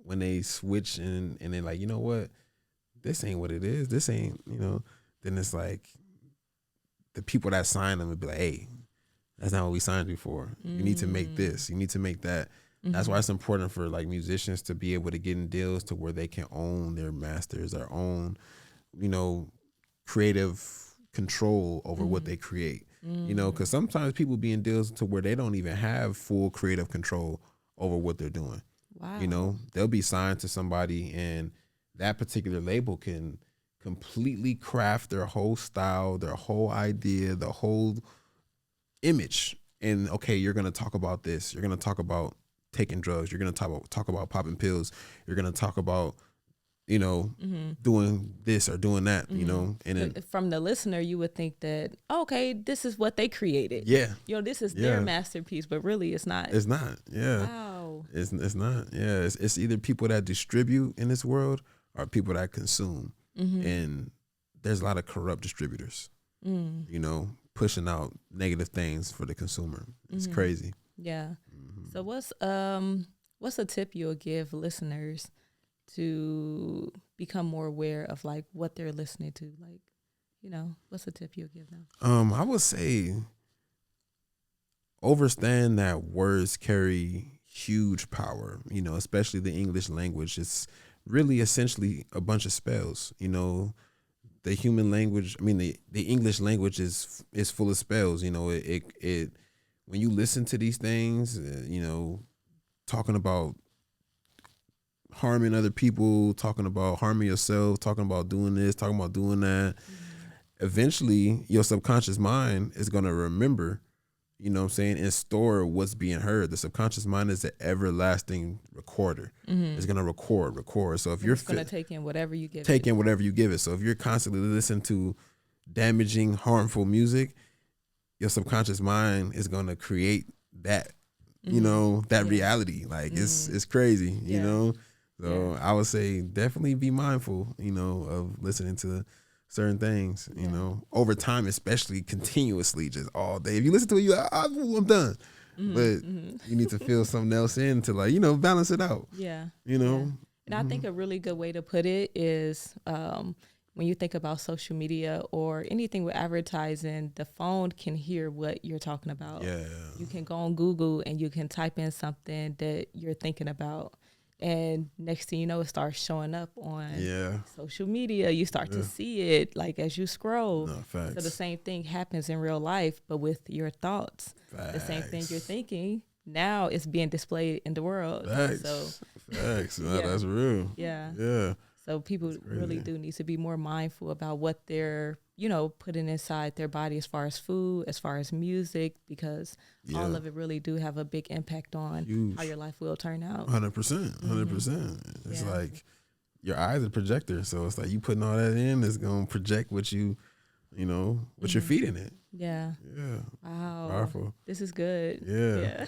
when they switch and they're like, you know what, this ain't what it is. This ain't, then it's like the people that sign them would be like, hey, that's not what we signed you for. You need to make this. You need to make that. That's why it's important for like musicians to be able to get in deals to where they can own their masters, their own, creative control over what they create. Because sometimes people be in deals to where they don't even have full creative control over what they're doing. Wow. They'll be signed to somebody, and that particular label can completely craft their whole style, their whole idea, the whole image. And okay, you're going to talk about this. You're going to talk about taking drugs. You're going to talk about popping pills. You're going to talk about, doing this or doing that, and then, from the listener, you would think that, okay, this is what they created. Yeah. This is their masterpiece, but really it's not. It's not. Yeah. Wow. It's not. Yeah. It's either people that distribute in this world or people that consume. And there's a lot of corrupt distributors, pushing out negative things for the consumer. It's crazy. Yeah. So what's a tip you'll give listeners to become more aware of like what they're listening to? Like, what's a tip you'll give them? I would say understand that words carry huge power, especially the English language. It's really essentially a bunch of spells. The human language, the English language is full of spells. It when you listen to these things, talking about harming other people, talking about harming yourself, talking about doing this, talking about doing that, eventually your subconscious mind is going to remember, and store what's being heard. The subconscious mind is an everlasting recorder. It's going to record. So if you're going to take in whatever you give it. So if you're constantly listening to damaging, harmful music, your subconscious mind is going to create that, reality. Like it's crazy, So I would say definitely be mindful, of listening to certain things, over time, especially continuously, just all day. If you listen to it, I'm done. But you need to feel something else in to like, balance it out. Yeah. And I think a really good way to put it is when you think about social media or anything with advertising, the phone can hear what you're talking about. Yeah. You can go on Google and you can type in something that you're thinking about. And next thing you know, it starts showing up on social media. You start to see it like as you scroll. No, facts. So the same thing happens in real life, but with your thoughts. Facts. The same thing you're thinking, now it's being displayed in the world. Facts. Facts. No, that's real. Yeah. Yeah. So people really do need to be more mindful about what they're, putting inside their body as far as food, as far as music, because all of it really do have a big impact on how your life will turn out. 100%. 100%. It's like your eyes are projectors. So it's like you putting all that in, it's going to project what you, what you're feeding it. Yeah. Yeah. Wow. Powerful. This is good. Yeah.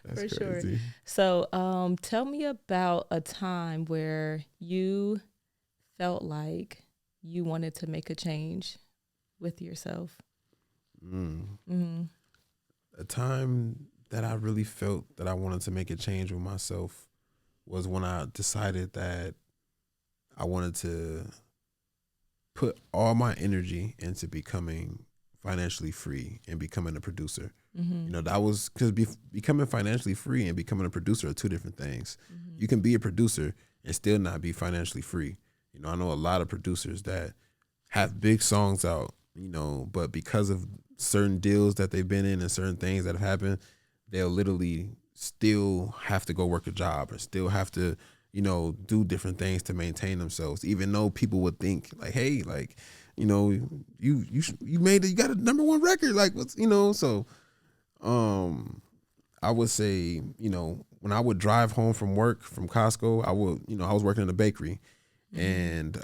For That's sure. crazy. So tell me about a time where you felt like you wanted to make a change with yourself? A time that I really felt that I wanted to make a change with myself was when I decided that I wanted to put all my energy into becoming financially free and becoming a producer. You know, that was because becoming financially free and becoming a producer are two different things. You can be a producer and still not be financially free. You know, I know a lot of producers that have big songs out, you know, but because of certain deals that they've been in and certain things that have happened, they'll literally still have to go work a job or still have to, you know, do different things to maintain themselves, even though people would think like, hey, like, you know, you made it, you got a #1 record, like what's, you know. So I would say, you know, when I would drive home from work from Costco, I would, you know, I was working in a bakery, and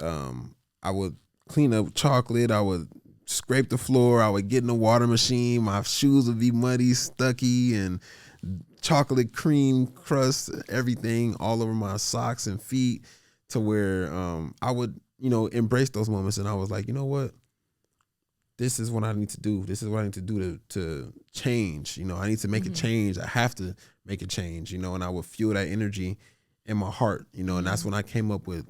I would clean up chocolate, I would scrape the floor, I would get in the water machine, my shoes would be muddy, stucky, and chocolate cream crust, everything all over my socks and feet, to where I would, you know, embrace those moments. And I was like, you know what? This is what I need to do. This is what I need to do to change. You know, I need to make a change. I have to make a change, you know, and I would feel that energy in my heart, you know, and that's when I came up with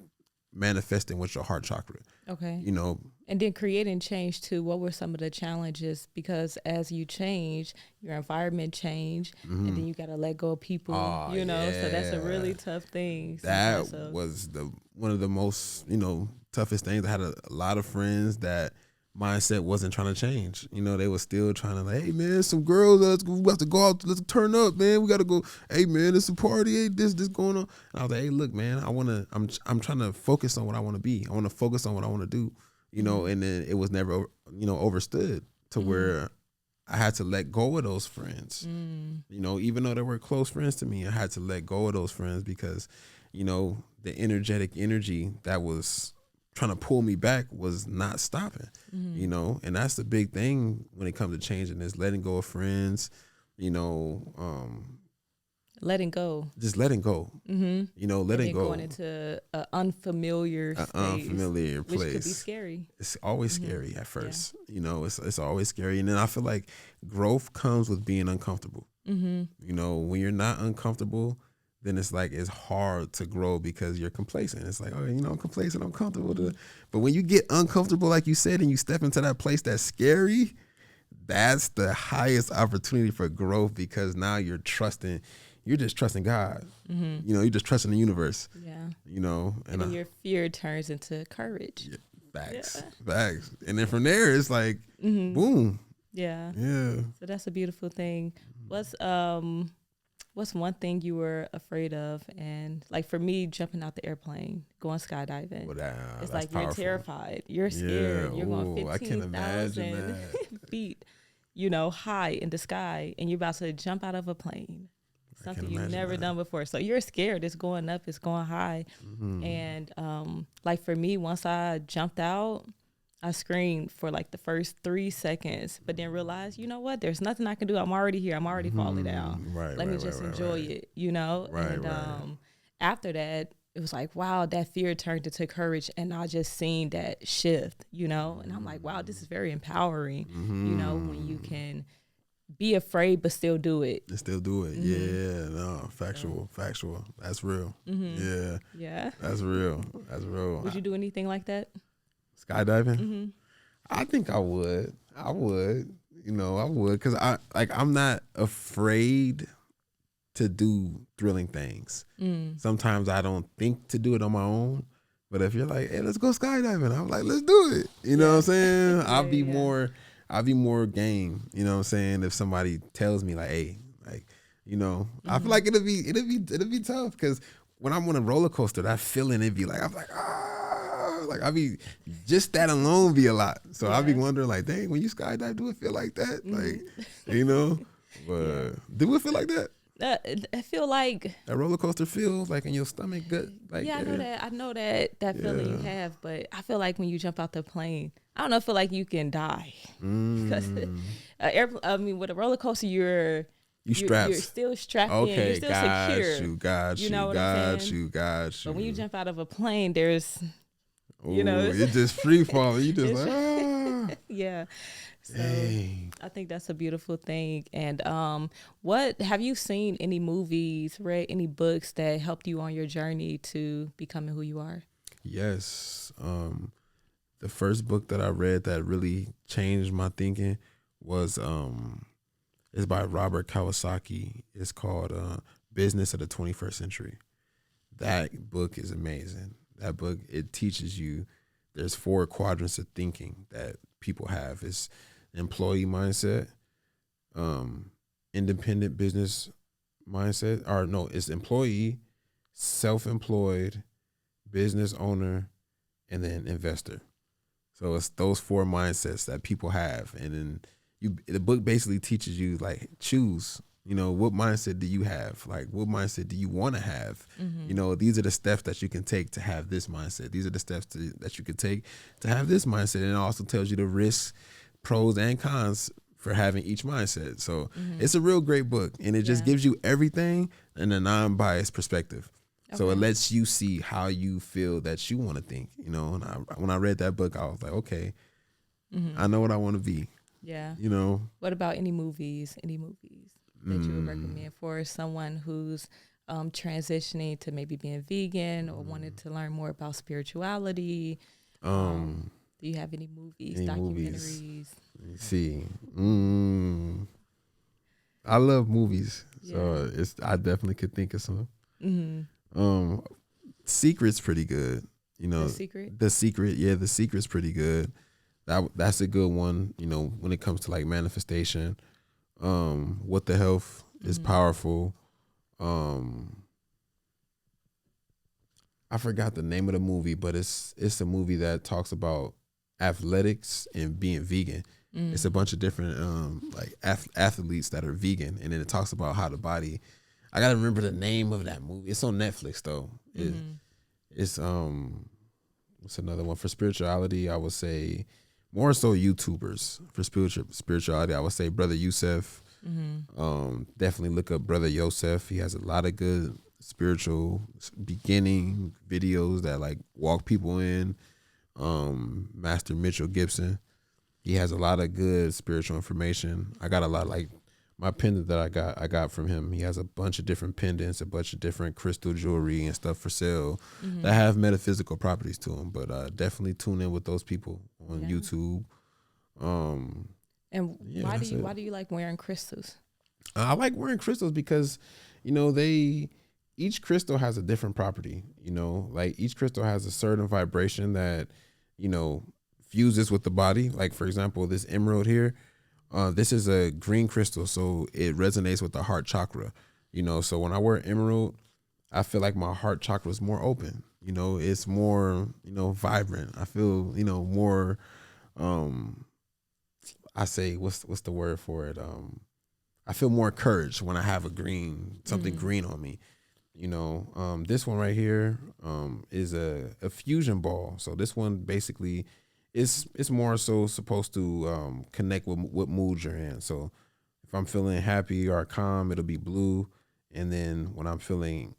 manifesting with your heart chakra. Okay. You know, and then creating change too. What were some of the challenges? Because as you change, your environment change, and then you got to let go of people, you know, so that's a really tough thing. That was one of the most, you know, toughest things. I had a lot of friends that mindset wasn't trying to change. You know, they were still trying to like, hey man, some girls, we have to go out, let's turn up, man. We got to go. Hey man, it's a party. Hey, this going on. And I was like, hey, look, man, I'm trying to focus on what I want to be. I want to focus on what I want to do. You know, and then it was never, you know, overstood to where I had to let go of those friends. You know, even though they were close friends to me, I had to let go of those friends because, you know, the energetic energy that was trying to pull me back was not stopping, you know, and that's the big thing when it comes to changing is letting go of friends, you know, letting go, just letting go, you know, letting go. Going into an unfamiliar space, unfamiliar place, which could be scary. It's always scary at first, you know, it's always scary. And then I feel like growth comes with being uncomfortable. You know, when you're not uncomfortable, then it's like it's hard to grow because you're complacent. It's like, oh, you know, I'm complacent, I'm comfortable. But when you get uncomfortable, like you said, and you step into that place that's scary, that's the highest opportunity for growth because now you're just trusting God. You know, you're just trusting the universe. Yeah. You know, and then your fear turns into courage. Yeah, facts. And then from there, it's like, boom. Yeah. Yeah. So that's a beautiful thing. What's one thing you were afraid of? And like for me, jumping out the airplane, going skydiving, it's like powerful. You're terrified. You're scared. You're going 15,000 feet, you know, high in the sky, and you're about to jump out of a plane. Something you've never done before. So you're scared. It's going up. It's going high. And like for me, once I jumped out, I screamed for like the first 3 seconds, but then realized, you know what? There's nothing I can do. I'm already here. I'm already falling down. Let me just enjoy it, you know? After that, it was like, wow, that fear turned into courage. And I just seen that shift, you know? And I'm like, wow, this is very empowering, you know, when you can be afraid but still do it. Yeah, no, factual. That's real. Yeah. That's real. Would you do anything like that? Skydiving? I think I would. You know, I would because I'm not afraid to do thrilling things. Sometimes I don't think to do it on my own, but if you're like, hey, let's go skydiving, I'm like, let's do it. You know what I'm saying? I'll be more game. You know what I'm saying? If somebody tells me like, hey, like, you know, I feel like it'll be tough because when I'm on a roller coaster, that feeling it'd be like, I'm like, like I be just that alone be a lot. So I'll be wondering like, dang, when you skydive, do it feel like that? Like, you know, but do it feel like that? I feel like that roller coaster feels like in your stomach, good. Like, I know that feeling you have, but I feel like when you jump out the plane, I don't know, I feel like you can die because with a roller coaster, you're still strapped in. You're still secure. Got you. You know what I'm saying? Got you. But when you jump out of a plane, there's You know, Ooh, it just free falling. You just like, yeah. So dang. I think that's a beautiful thing. And what have you seen any movies, read any books that helped you on your journey to becoming who you are? Yes. The first book that I read that really changed my thinking was it's by Robert Kawasaki. It's called Business of the 21st Century. That book is amazing. That book, it teaches you there's 4 quadrants of thinking that people have. It's employee mindset, independent business mindset, or no, it's employee, self-employed, business owner, and then investor. So it's those 4 mindsets that people have, and then the book basically teaches you like choose. You know, what mindset do you have? Like, what mindset do you want to have? You know, these are the steps that you can take to have this mindset. These are the steps that you can take to have this mindset. And it also tells you the risks, pros and cons for having each mindset. So it's a real great book, and it just gives you everything in a non-biased perspective. So it lets you see how you feel that you want to think, you know. And when I read that book, I was like, okay, I know what I want to be. Yeah. You know. What about any movies? Any movies that you would recommend for someone who's transitioning to maybe being vegan or wanted to learn more about spirituality? Do you have any movies, Any movies? documentaries? Let me see. I love movies, so I definitely could think of some. Secret's pretty good. You know, The Secret? The Secret, yeah, The Secret's pretty good. That's a good one. You know, when it comes to like manifestation, What the Health is powerful. I forgot the name of the movie, but it's a movie that talks about athletics and being vegan. It's a bunch of different like athletes that are vegan, and then it talks about how the body. I gotta remember the name of that movie. It's on Netflix though. It's what's another one for spirituality? I would say more so YouTubers for spirituality. I would say Brother Yusef. Definitely look up Brother Yosef. He has a lot of good spiritual beginning videos that like walk people in. Master Mitchell Gibson. He has a lot of good spiritual information. I got a lot like my pendant that I got from him. He has a bunch of different pendants, a bunch of different crystal jewelry and stuff for sale that have metaphysical properties to them. But definitely tune in with those people on YouTube. And why do you like wearing crystals? I like wearing crystals because, you know, each crystal has a different property. You know, like each crystal has a certain vibration that, you know, fuses with the body. Like for example, this emerald here, this is a green crystal, so it resonates with the heart chakra. You know, so when I wear emerald, I feel like my heart chakra is more open. You know, it's more, you know, vibrant. I feel, you know, more. I say what's the word for it? I feel more courage when I have something green on me. You know, this one right here is a fusion ball. So this one basically it's more so supposed to connect with what mood you're in. So if I'm feeling happy or calm, it'll be blue. And then when I'm feeling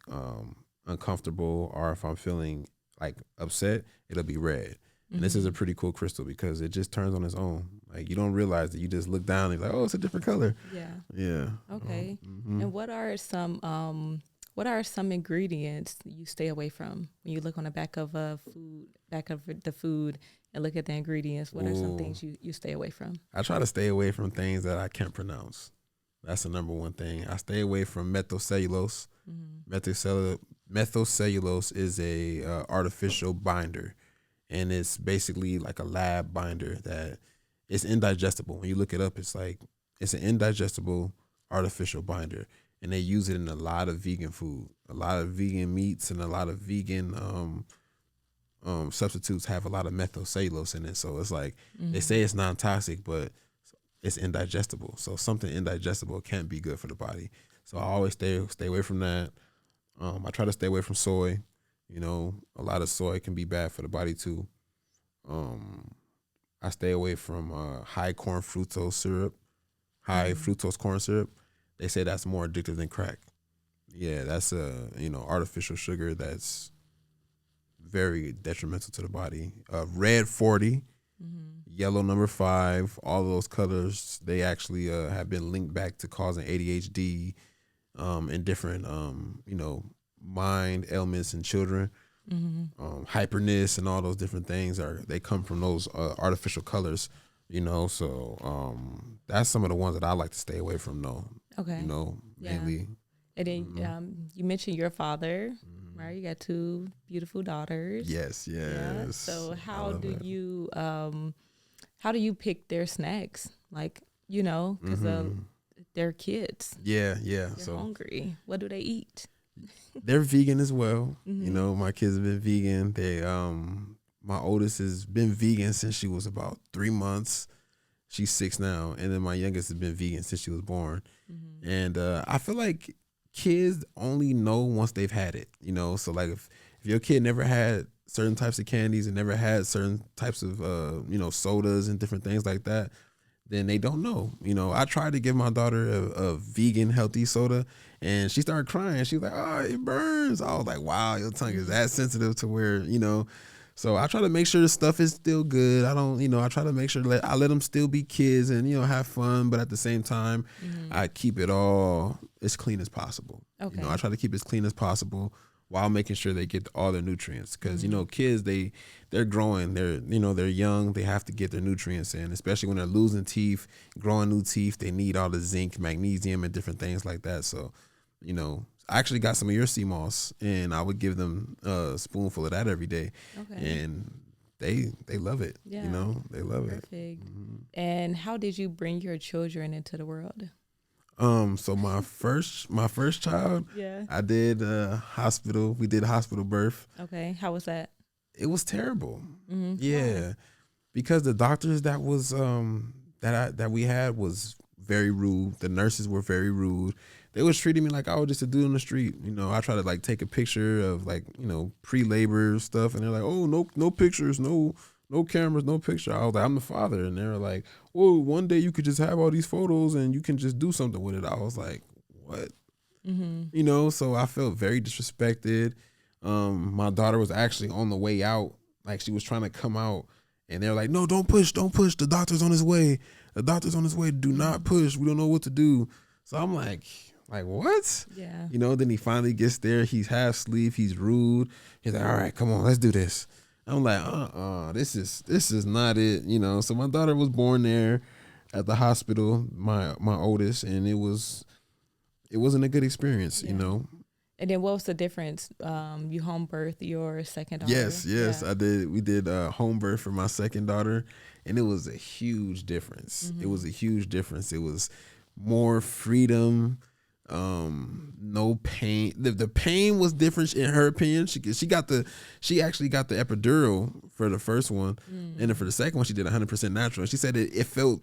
uncomfortable or if I'm feeling like upset, it'll be red. And this is a pretty cool crystal because it just turns on its own. Like you don't realize that you just look down and you're like, oh, it's a different color. Yeah. Yeah. Okay. And what are some ingredients you stay away from when you look on the back of the food and look at the ingredients? What are some things you stay away from? I try to stay away from things that I can't pronounce. That's the number one thing. I stay away from methylcellulose. Methylcellulose is a artificial binder, and it's basically like a lab binder that it's indigestible. When you look it up, it's like it's an indigestible artificial binder, and they use it in a lot of vegan food. A lot of vegan meats and a lot of vegan substitutes have a lot of methylcellulose in it. So it's like they say it's non-toxic, but it's indigestible. So something indigestible can't be good for the body. So I always stay away from that. I try to stay away from soy. You know, a lot of soy can be bad for the body too. I stay away from high corn fructose syrup, high fructose corn syrup. They say that's more addictive than crack. Yeah, that's a artificial sugar that's very detrimental to the body. Red 40, yellow number 5, all of those colors, they actually have been linked back to causing ADHD and different, mind ailments in children. Hyperness and all those different things they come from those artificial colors, so that's some of the ones that I like to stay away from though. Okay. Mainly. And then you mentioned your father, right? You got 2 beautiful daughters. Yes. Yeah. So how do you pick their snacks? Like, because they're kids. Yeah. They're hungry. What do they eat? They're vegan as well. My kids have been vegan. They my oldest has been vegan since she was about 3 months. She's 6 now, and then my youngest has been vegan since she was born. And I feel like kids only know once they've had it. So like if your kid never had certain types of candies and never had certain types of sodas and different things like that, then they don't know. I tried to give my daughter a vegan healthy soda, and she started crying. She was like, "Oh, it burns." I was like, "Wow, your tongue is that sensitive to where." So I try to make sure the stuff is still good. I don't, I try to make sure that I let them still be kids and have fun, but at the same time, I keep it all as clean as possible. Okay. I try to keep it as clean as possible while making sure they get all their nutrients. Because kids, they're growing, they're young, they have to get their nutrients in, especially when they're losing teeth, growing new teeth. They need all the zinc, magnesium, and different things like that. So, I actually got some of your sea moss, and I would give them a spoonful of that every day. Okay. And they love it. Yeah. They love it. Perfect. And how did you bring your children into the world? So my first child, I did hospital. We did hospital birth. Okay. How was that? It was terrible. Yeah. Because the doctors that was that we had was very rude. The nurses were very rude. They was treating me like I was just a dude on the street. I try to like take a picture of like, pre-labor stuff, and they're like, "Oh, no pictures, no cameras, no picture." I was like, "I'm the father." And they were like, "Well, one day you could just have all these photos and you can just do something with it." I was like, "What?" So I felt very disrespected. My daughter was actually on the way out. Like she was trying to come out, and they're like, "No, don't push. The doctor's on his way. Do not push. We don't know what to do." So I'm like, what? Yeah. Then he finally gets there. He's half asleep. He's rude. He's like, "All right, come on, let's do this." I'm like, this is not it. So my daughter was born there at the hospital, my oldest, and it wasn't a good experience, And then what was the difference? You home birth your second daughter? Yes, I did. We did home birth for my second daughter, and it was a huge difference. It was a huge difference. It was more freedom, no pain. The pain was different in her opinion. She actually got the epidural for the first one, and then for the second one she did 100% natural. And she said it felt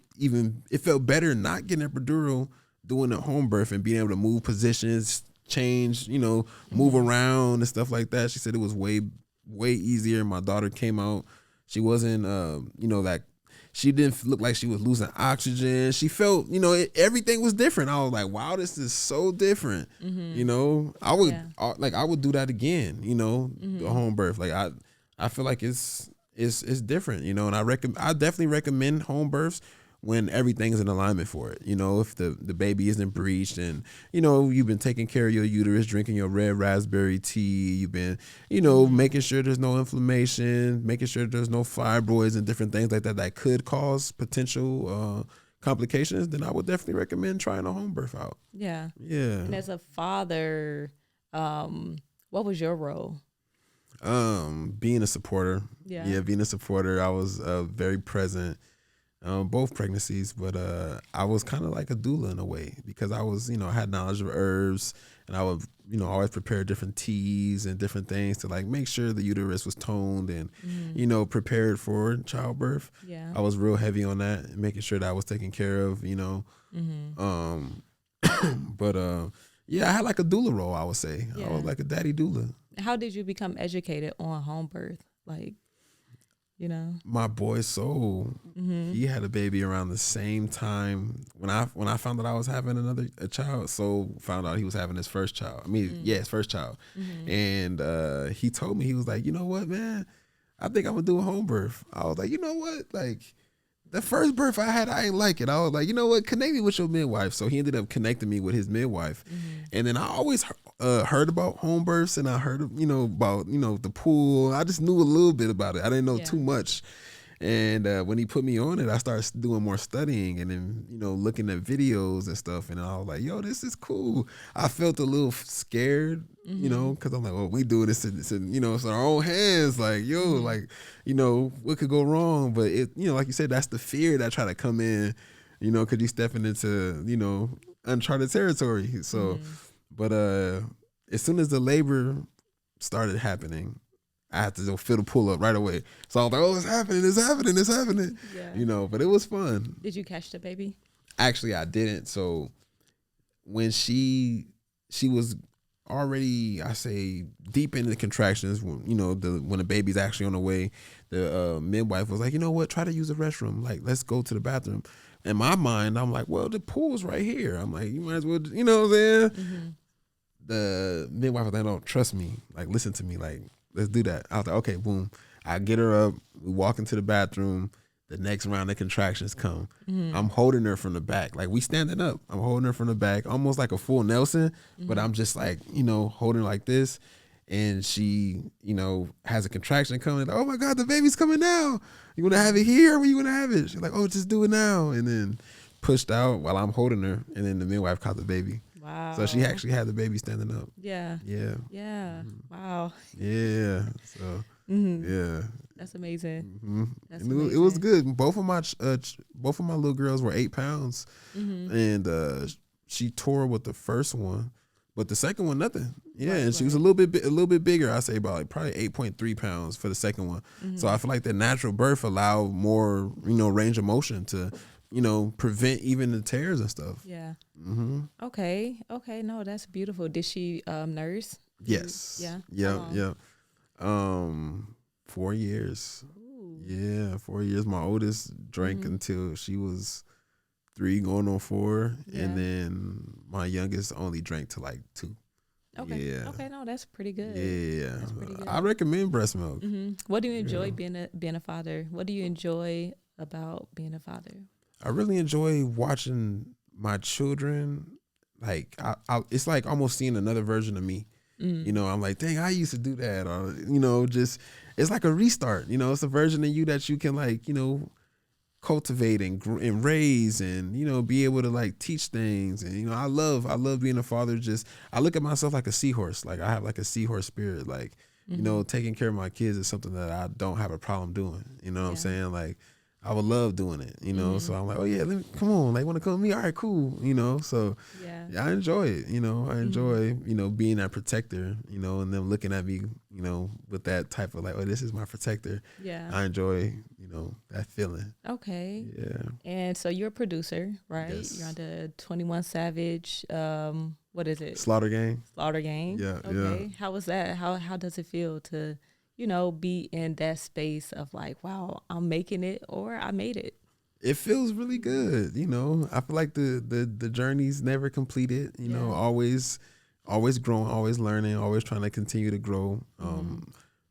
better not getting epidural, doing a home birth and being able to move positions, change, move around and stuff like that. She said it was way easier. My daughter came out. She wasn't like. She didn't look like she was losing oxygen. She felt, everything was different. I was like, wow, this is so different. I would do that again, the home birth. Like I feel like it's different, and I definitely recommend home births when everything is in alignment for it. If the baby isn't breached and, you've been taking care of your uterus, drinking your red raspberry tea, you've been, making sure there's no inflammation, making sure there's no fibroids and different things like that could cause potential complications, then I would definitely recommend trying a home birth out. Yeah. Yeah. And as a father, what was your role? Being a supporter. Yeah. Being a supporter. I was very present. Both pregnancies, but I was kind of like a doula in a way because I was, I had knowledge of herbs, and I would, always prepare different teas and different things to like make sure the uterus was toned and, prepared for childbirth. Yeah. I was real heavy on that, making sure that I was taken care of, but I had like a doula role, I would say. Yeah. I was like a daddy doula. How did you become educated on home birth? Like, you know? My boy Soul, Mm-hmm. he had a baby around the same time when I found out I was having a child. Soul found out he was having his first child. I mean, yeah, his first child. Mm-hmm. And he told me, he was like, you know what, man, I think I'm gonna do a home birth. I was like, you know what, like, the first birth I had, I ain't like it. I was like, you know what, connect me with your midwife. So he ended up connecting me with his midwife. And then I always heard about home births, and I heard, about, the pool. I just knew a little bit about it. I didn't know too much. And when he put me on it, I started doing more studying and then, looking at videos and stuff. And I was like, yo, this is cool. I felt a little scared, because I'm like, well, we do this, it's in our own hands. Like, yo, like, what could go wrong? But it, like you said, that's the fear that try to come in, because you stepping into, uncharted territory. So, but as soon as the labor started happening, I had to go feel the pull up right away. So I was like, oh, it's happening. Yeah. But it was fun. Did you catch the baby? Actually, I didn't. So when she was already, I say, deep into the contractions, when the baby's actually on the way, the midwife was like, you know what, try to use the restroom. Like, let's go to the bathroom. In my mind, I'm like, well, the pool's right here. I'm like, you might as well, you know what I'm saying? Mm-hmm. The midwife was like, don't trust me. Like, listen to me. Like, let's do that. I was like, okay, boom. I get her up. We walk into the bathroom. The next round of contractions come. I'm holding her from the back. Like, we standing up. I'm holding her from the back, almost like a full Nelson, but I'm just like, holding her like this. And she, has a contraction coming. Like, oh my God, the baby's coming now. You want to have it here? Where you want to have it? She's like, oh, just do it now. And then pushed out while I'm holding her. And then the midwife caught the baby. Wow. So she actually had the baby standing up. Yeah. Yeah. Yeah. Wow. Yeah. So yeah. That's amazing. That's And amazing. it was good. Both of my little girls were 8 pounds, and she tore with the first one, but the second one nothing. Yeah, and she was a little bit bigger. I say about probably 8.3 pounds for the second one. So I feel like the natural birth allowed more range of motion to prevent even the tears and stuff. Yeah. Okay. No, that's beautiful. Did she nurse? Yes. Yeah. Yeah. 4 years. Ooh. Yeah, 4 years. My oldest drank until she was 3 going on 4. Yeah. And then my youngest only drank to like 2. Okay. Yeah. Okay, no, that's pretty good. Yeah. That's pretty good. I recommend breast milk. What do you enjoy being a father? What do you enjoy about being a father? I really enjoy watching my children. Like, it's like almost seeing another version of me. I'm like, dang, I used to do that. Or, just, it's like a restart. It's a version of you that you can, like, cultivate and raise and, be able to, like, teach things. And, I love being a father. Just, I look at myself like a seahorse. Like, I have like a seahorse spirit. Like, taking care of my kids is something that I don't have a problem doing. You know what I'm saying? Like, I would love doing it, So I'm like, oh yeah, come on, like, want to come with me? All right, cool, So I enjoy it, I enjoy, being that protector, and them looking at me, with that type of like, oh, this is my protector. Yeah. I enjoy, that feeling. Okay. Yeah. And so you're a producer, right? Yes. You're on the 21 Savage. What is it? Slaughter Gang. Slaughter Gang. Yeah. Okay. How was that? How does it feel to be in that space of like, wow, I'm making it or I made it? It feels really good. I feel like the journey's never completed, always growing, always learning, always trying to continue to grow.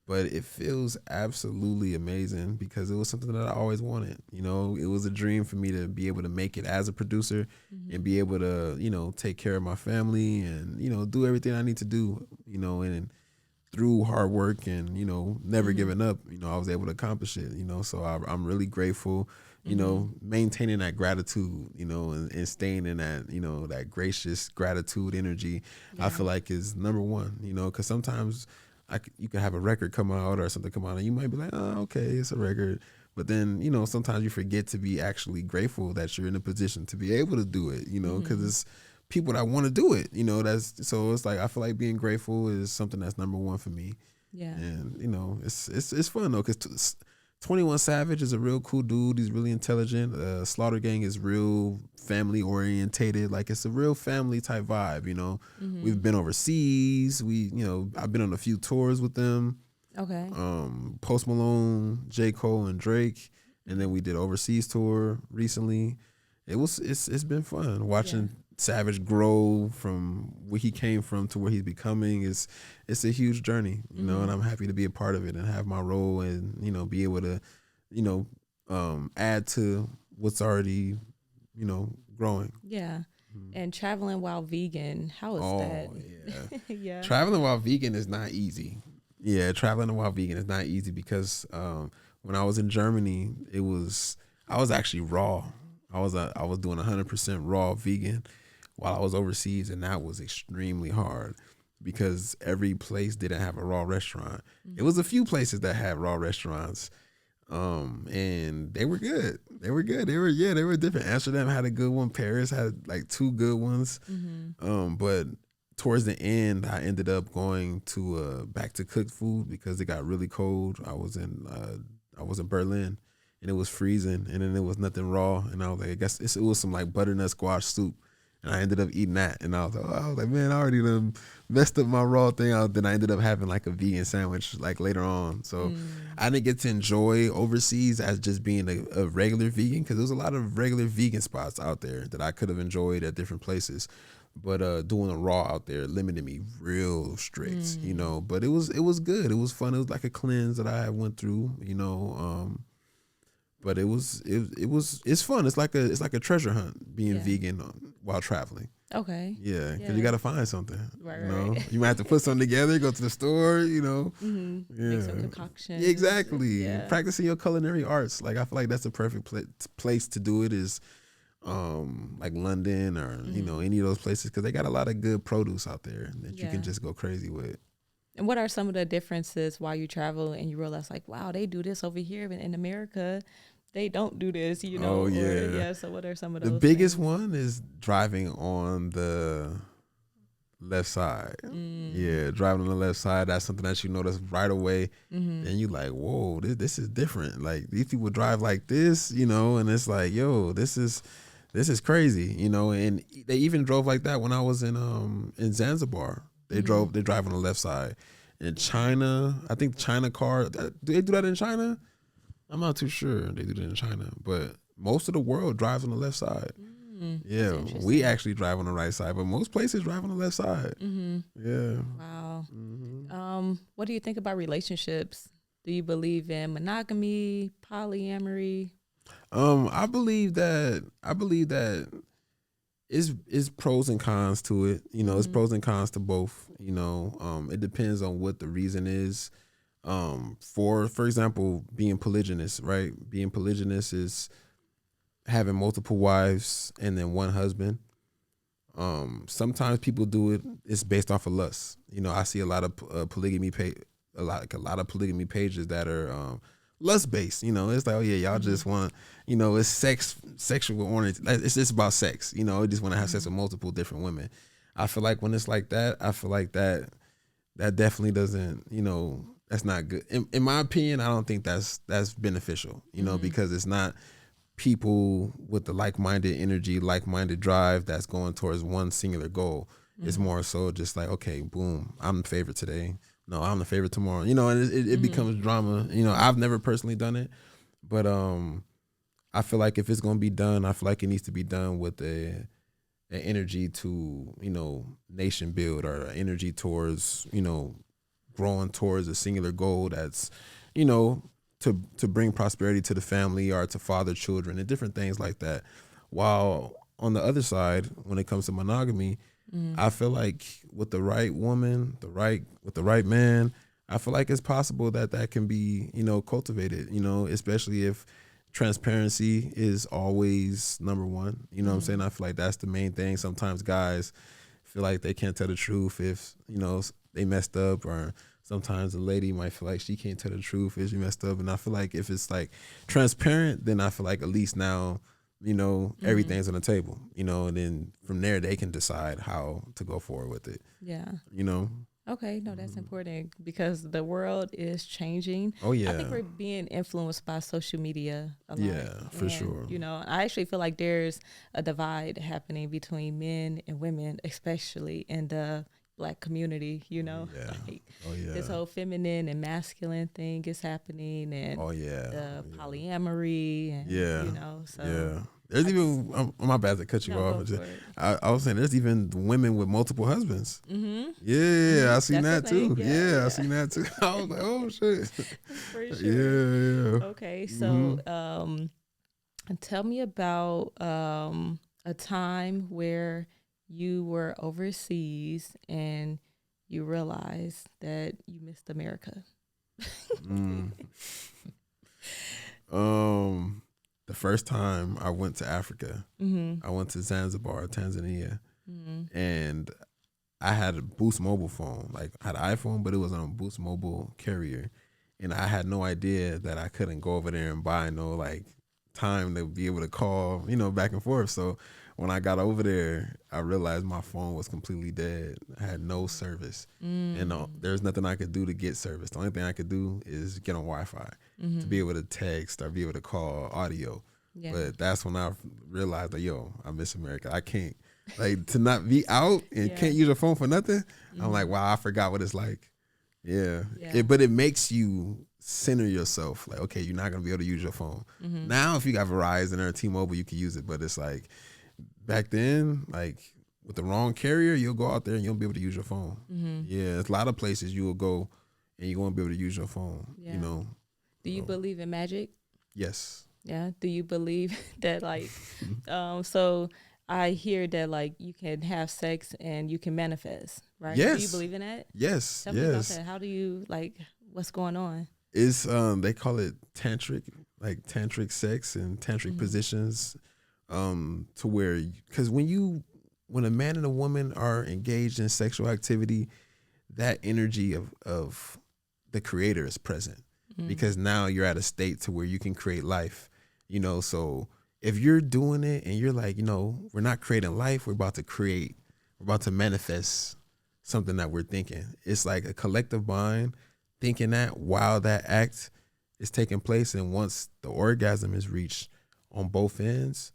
But it feels absolutely amazing because it was something that I always wanted. It was a dream for me to be able to make it as a producer and be able to, take care of my family and, do everything I need to do, and through hard work and, never giving up, I was able to accomplish it, so I'm really grateful, maintaining that gratitude, and staying in that, that gracious gratitude energy, I feel like is number one, because sometimes you can have a record come out or something come out and you might be like, oh, okay, it's a record. But then, sometimes you forget to be actually grateful that you're in a position to be able to do it, because it's people that want to do it, so it's like, I feel like being grateful is something that's number one for me. Yeah. And, it's fun though, because 21 Savage is a real cool dude. He's really intelligent. Slaughter Gang is real family orientated. Like, it's a real family type vibe, We've been overseas. I've been on a few tours with them. Okay. Post Malone, J. Cole, and Drake, and then we did overseas tour recently. It's been fun watching Savage grow from where he came from to where he's becoming. It's a huge journey, you know, and I'm happy to be a part of it and have my role and, you know, be able to, you know, add to what's already, you know, growing. Yeah. And traveling while vegan, how is that? Oh yeah. Yeah. Traveling while vegan is not easy. Yeah, traveling while vegan is not easy because when I was in Germany, I was actually raw. I was doing 100% raw vegan while I was overseas, and that was extremely hard because every place didn't have a raw restaurant. It was a few places that had raw restaurants, and they were good. They were good. They were different. Amsterdam had a good one. Paris had like 2 good ones. But towards the end, I ended up going to back to cooked food because it got really cold. I was in Berlin, and it was freezing, and then there was nothing raw, and I was like, I guess it was some like butternut squash soup. And I ended up eating that, and I was like, man, I already done messed up my raw thing out. Then I ended up having like a vegan sandwich like later on. So I didn't get to enjoy overseas as just being a regular vegan because there was a lot of regular vegan spots out there that I could have enjoyed at different places. But doing a raw out there limited me real strict, you know. But it was good. It was fun. It was like a cleanse that I went through, you know. But it's fun. It's like a treasure hunt being vegan while traveling. Okay. Yeah, because you got to find something. Right, you know? right. You might have to put something together. Go to the store. You know. Make some concoctions. Yeah, exactly. Yeah. Practicing your culinary arts. Like I feel like that's the perfect place to do it. Is like London or you know any of those places because they got a lot of good produce out there that you can just go crazy with. And what are some of the differences while you travel and you realize like, wow, they do this over here, but in America, they don't do this, you know? Oh yeah. So what are some of those? The biggest things? one is driving on the left side. Yeah, driving on the left side. That's something that you notice right away, and you like, whoa, this is different. Like these people drive like this, you know, and it's like, yo, this is crazy, you know. And they even drove like that when I was in Zanzibar. They drive on the left side. In China, I think China car. Do they do that in China? I'm not too sure they do that in China, but most of the world drives on the left side. Yeah, we actually drive on the right side, but most places drive on the left side. Yeah. Wow. What do you think about relationships? Do you believe in monogamy, polyamory? I believe that is pros and cons to it. You know, it's pros and cons to both. You know, it depends on what the reason is. For example, being polygynous, right? Being polygynous is having multiple wives and then one husband. Sometimes people do it. It's based off of lust. You know, I see a lot of polygamy a lot of polygamy pages that are lust based. You know, it's like, oh yeah, y'all just want, you know, it's sexual oriented. It's just about sex. You know, it just want to have sex with multiple different women. I feel like when it's like that, I feel like that definitely doesn't, you know, that's not good. In my opinion, I don't think that's beneficial. You know, because it's not people with the like-minded energy, like-minded drive that's going towards one singular goal. It's more so just like, okay, boom, I'm the favorite today. No, I'm the favorite tomorrow. You know, and it becomes drama. You know, I've never personally done it, but I feel like if it's gonna be done, I feel like it needs to be done with an energy to, you know, nation build or an energy towards, you know, growing towards a singular goal that's, you know, to bring prosperity to the family or to father children and different things like that. While on the other side, when it comes to monogamy, I feel like with the right woman, with the right man, I feel like it's possible that can be, you know, cultivated, you know, especially if transparency is always number one. You know what I'm saying? I feel like that's the main thing. Sometimes guys feel like they can't tell the truth if, you know, they messed up, or sometimes a lady might feel like she can't tell the truth if she messed up. And I feel like if it's like transparent, then I feel like at least now, you know, everything's on the table, you know, and then from there they can decide how to go forward with it. Yeah. You know? Okay, no, that's important because the world is changing. Oh yeah. I think we're being influenced by social media a lot. Yeah, for sure. You know, I actually feel like there's a divide happening between men and women, especially in the Black community, you know, Yeah. like Oh yeah. this whole feminine and masculine thing is happening, and Oh yeah. the Yeah. polyamory, and Yeah. you know, so Yeah. There's even my bad to cut you no, off. go for it. I was saying there's even women with multiple husbands. Mm-hmm. Yeah, I seen That's a that too. thing. Yeah, I seen that too. I was like, oh shit. For sure. Yeah. Okay, Mm-hmm. so tell me about a time where you were overseas and you realized that you missed America. Mm. The first time I went to Africa, Mm-hmm. I went to Zanzibar, Tanzania, Mm-hmm. and I had a Boost mobile phone. Like I had an iPhone, but it was on a Boost mobile carrier, and I had no idea that I couldn't go over there and buy no like time to be able to call, back and forth. So when I got over there, I realized my phone was completely dead. I had no service, and there's nothing I could do to get service. The only thing I could do is get on Wi-Fi to be able to text or be able to call audio. Yeah. But that's when I realized that, I miss America. I can't, like, to not be out and can't use your phone for nothing. I'm like, wow, I forgot what it's like. Yeah. But it makes you center yourself. Like, okay, you're not going to be able to use your phone. Now, if you got Verizon or T-Mobile, you can use it. But it's like, back then, like, with the wrong carrier, you'll go out there and you won't be able to use your phone. Yeah, there's a lot of places you will go and you won't be able to use your phone, Do you believe in magic? Yes. Yeah. Do you believe that, like, so I hear that, like, you can have sex and you can manifest, right? Yes. Do you believe in that? Yes. Tell me about that. How do you, like, what's going on? It's they call it tantric sex and tantric positions, to where, because when a man and a woman are engaged in sexual activity, that energy of the creator is present, because now you're at a state to where you can create life, so if you're doing it and you're like, we're not creating life, we're about to manifest something that we're thinking. It's like a collective mind thinking that while that act is taking place, and once the orgasm is reached on both ends,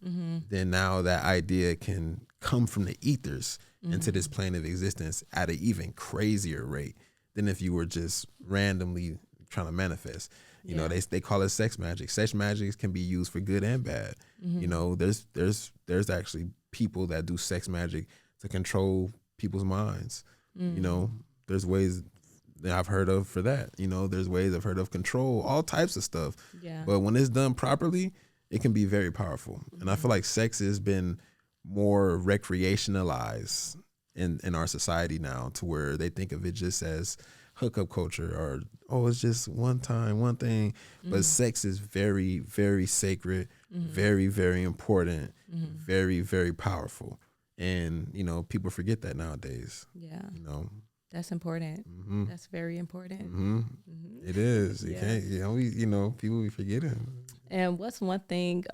then now that idea can come from the ethers into this plane of existence at an even crazier rate than if you were just randomly trying to manifest. They call it sex magic. Sex magic can be used for good and bad. There's actually people that do sex magic to control people's minds. There's ways that I've heard of for that. There's ways I've heard of control, all types of stuff. Yeah. But when it's done properly, it can be very powerful. And I feel like sex has been more recreationalized in our society now, to where they think of it just as hookup culture, or, it's just one time, one thing. But sex is very, very sacred, very, very important, very, very powerful. And, people forget that nowadays. Yeah. That's important. That's very important. It is. You can't, people be forgetting. And what's one thing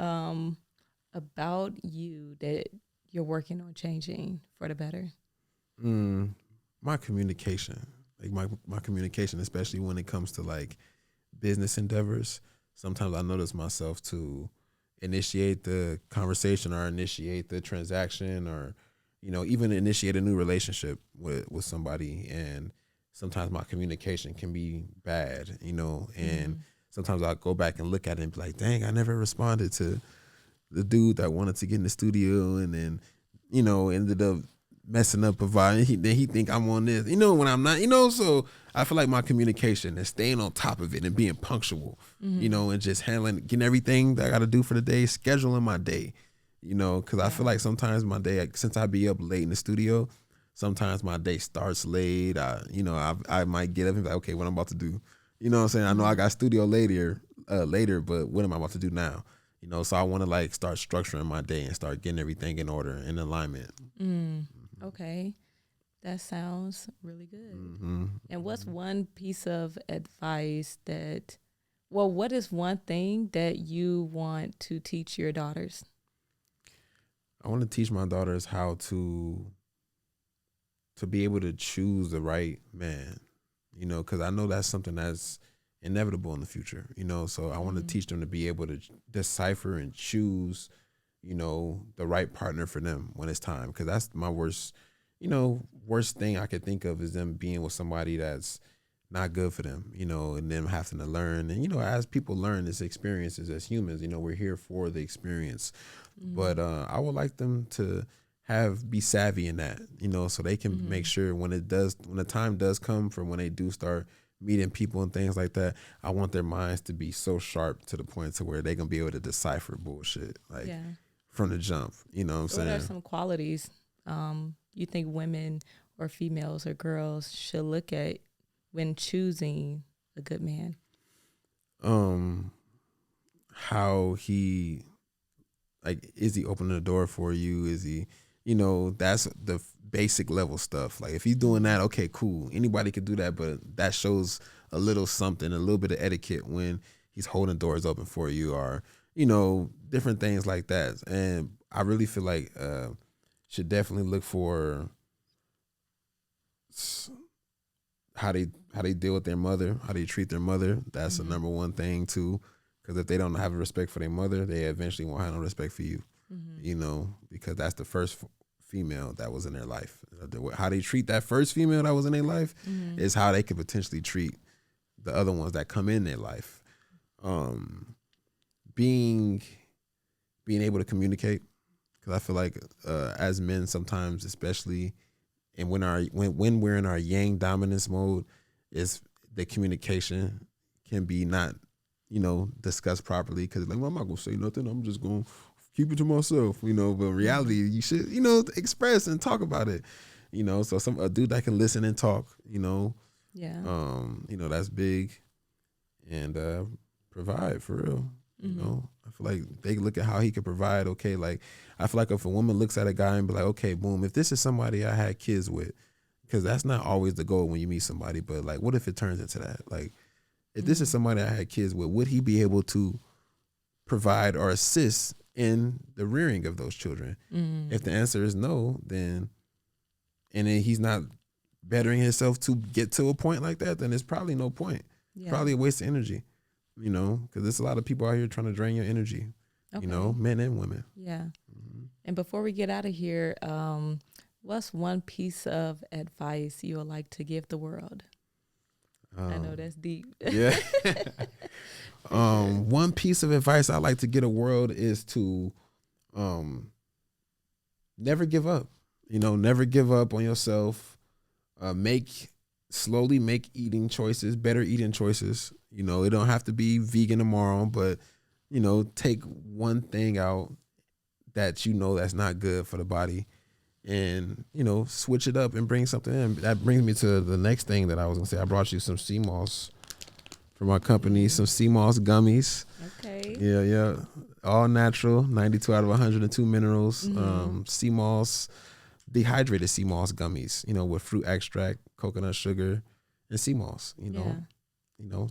about you that you're working on changing for the better? My communication. Like my communication, especially when it comes to like business endeavors. Sometimes I notice myself to initiate the conversation or initiate the transaction, or even initiate a new relationship with somebody, and sometimes my communication can be bad, and sometimes I'll go back and look at it and be like, dang, I never responded to the dude that wanted to get in the studio, and then, ended up messing up a vibe. Then he think I'm on this, when I'm not, so I feel like my communication and staying on top of it and being punctual, and just getting everything that I got to do for the day, scheduling my day, because I feel like sometimes my day, since I be up late in the studio, sometimes my day starts late. I might get up and be like, okay, what I'm about to do, what I'm saying? I know I got studio later, but what am I about to do now? So I want to like start structuring my day and start getting everything in order and alignment. Okay. That sounds really good. And what's one piece of advice what is one thing that you want to teach your daughters? I want to teach my daughters how to be able to choose the right man, because I know that's something that's inevitable in the future, so I want to teach them to be able to decipher and choose, the right partner for them when it's time, because that's my worst, worst thing I could think of is them being with somebody that's not good for them, and them having to learn. And, as people learn this experiences as humans, we're here for the experience. But I would like them to be savvy in that, so they can make sure when the time does come for when they do start meeting people and things like that, I want their minds to be so sharp to the point to where they can be able to decipher bullshit from the jump. You know what I'm saying? What are some qualities you think women or females or girls should look at when choosing a good man? How he, is he opening the door for you? Is he, that's the basic level stuff. Like if he's doing that, okay, cool. Anybody could do that, but that shows a little something, a little bit of etiquette when he's holding doors open for you, or, different things like that. And I really feel like should definitely look for how they deal with their mother, how they treat their mother. That's the number one thing too. Because if they don't have respect for their mother, they eventually won't have no respect for you. Because that's the first female that was in their life. How they treat that first female that was in their life is how they could potentially treat the other ones that come in their life. Being able to communicate, because I feel like as men sometimes, especially, and when we're in our yang dominance mode, is the communication can be not discussed properly, because like, well, I'm not gonna say nothing, I'm just gonna keep it to myself, but in reality you should express and talk about it, so a dude that can listen and talk, that's big. And provide for real. I feel like they look at how he could provide. Okay, like I feel like if a woman looks at a guy and be like, okay, boom, if this is somebody I had kids with, because that's not always the goal when you meet somebody, but like what if it turns into that? Like if this is somebody I had kids with, would he be able to provide or assist in the rearing of those children? If the answer is no, then he's not bettering himself to get to a point like that, then it's probably no point. Yeah. Probably a waste of energy, because there's a lot of people out here trying to drain your energy, men and women. Yeah. And before we get out of here, what's one piece of advice you would like to give the world? I know that's deep. Yeah. One piece of advice I like to give the world is to never give up. Never give up on yourself. Slowly make eating choices, better eating choices. It don't have to be vegan tomorrow, but take one thing out that that's not good for the body, and switch it up and bring something in. That brings me to the next thing that I was gonna say. I brought you some sea moss from our company, some sea moss gummies. Okay. Yeah, all natural, 92 out of 102 minerals. Sea moss, dehydrated sea moss gummies. With fruit extract, coconut sugar, and sea moss.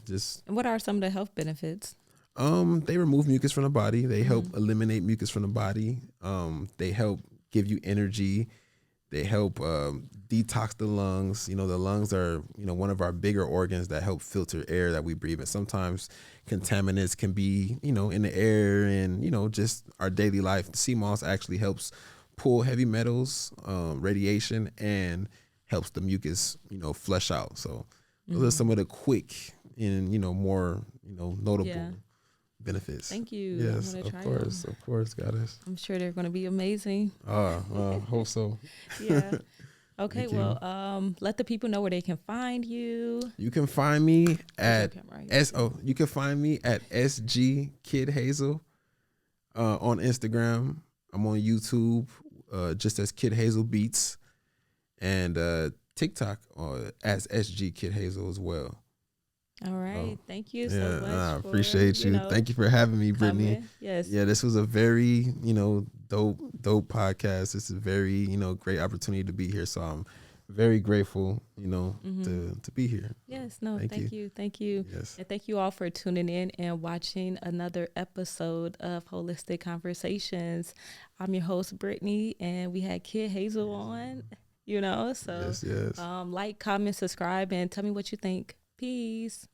Just. And what are some of the health benefits? They remove mucus from the body. They help eliminate mucus from the body. They help give you energy. They help detox the lungs. The lungs are, one of our bigger organs that help filter air that we breathe. And sometimes contaminants can be, in the air and, just our daily life. The sea moss actually helps pull heavy metals, radiation, and helps the mucus, flush out. So those are some of the quick and, more, notable benefits. Thank you. Yes, of course, goddess. I'm sure they're going to be amazing. Hope so. Yeah. Okay, well, let the people know where they can find you. You can find me at you can find me at SG Kid Hazel on Instagram. I'm on YouTube just as Kid Hazel Beats, and TikTok as SG Kid Hazel as well. All right. Thank you so much. I appreciate you. Thank you for having me, Brittany. Yes. Yeah, this was a very, dope podcast. It's a very, great opportunity to be here. So I'm very grateful, to be here. Yes. No, thank you. Thank you. Yes. And thank you all for tuning in and watching another episode of Wholistic Conversations. I'm your host, Brittany, and we had Kid Hazel on, so yes. like, comment, subscribe, and tell me what you think. Peace.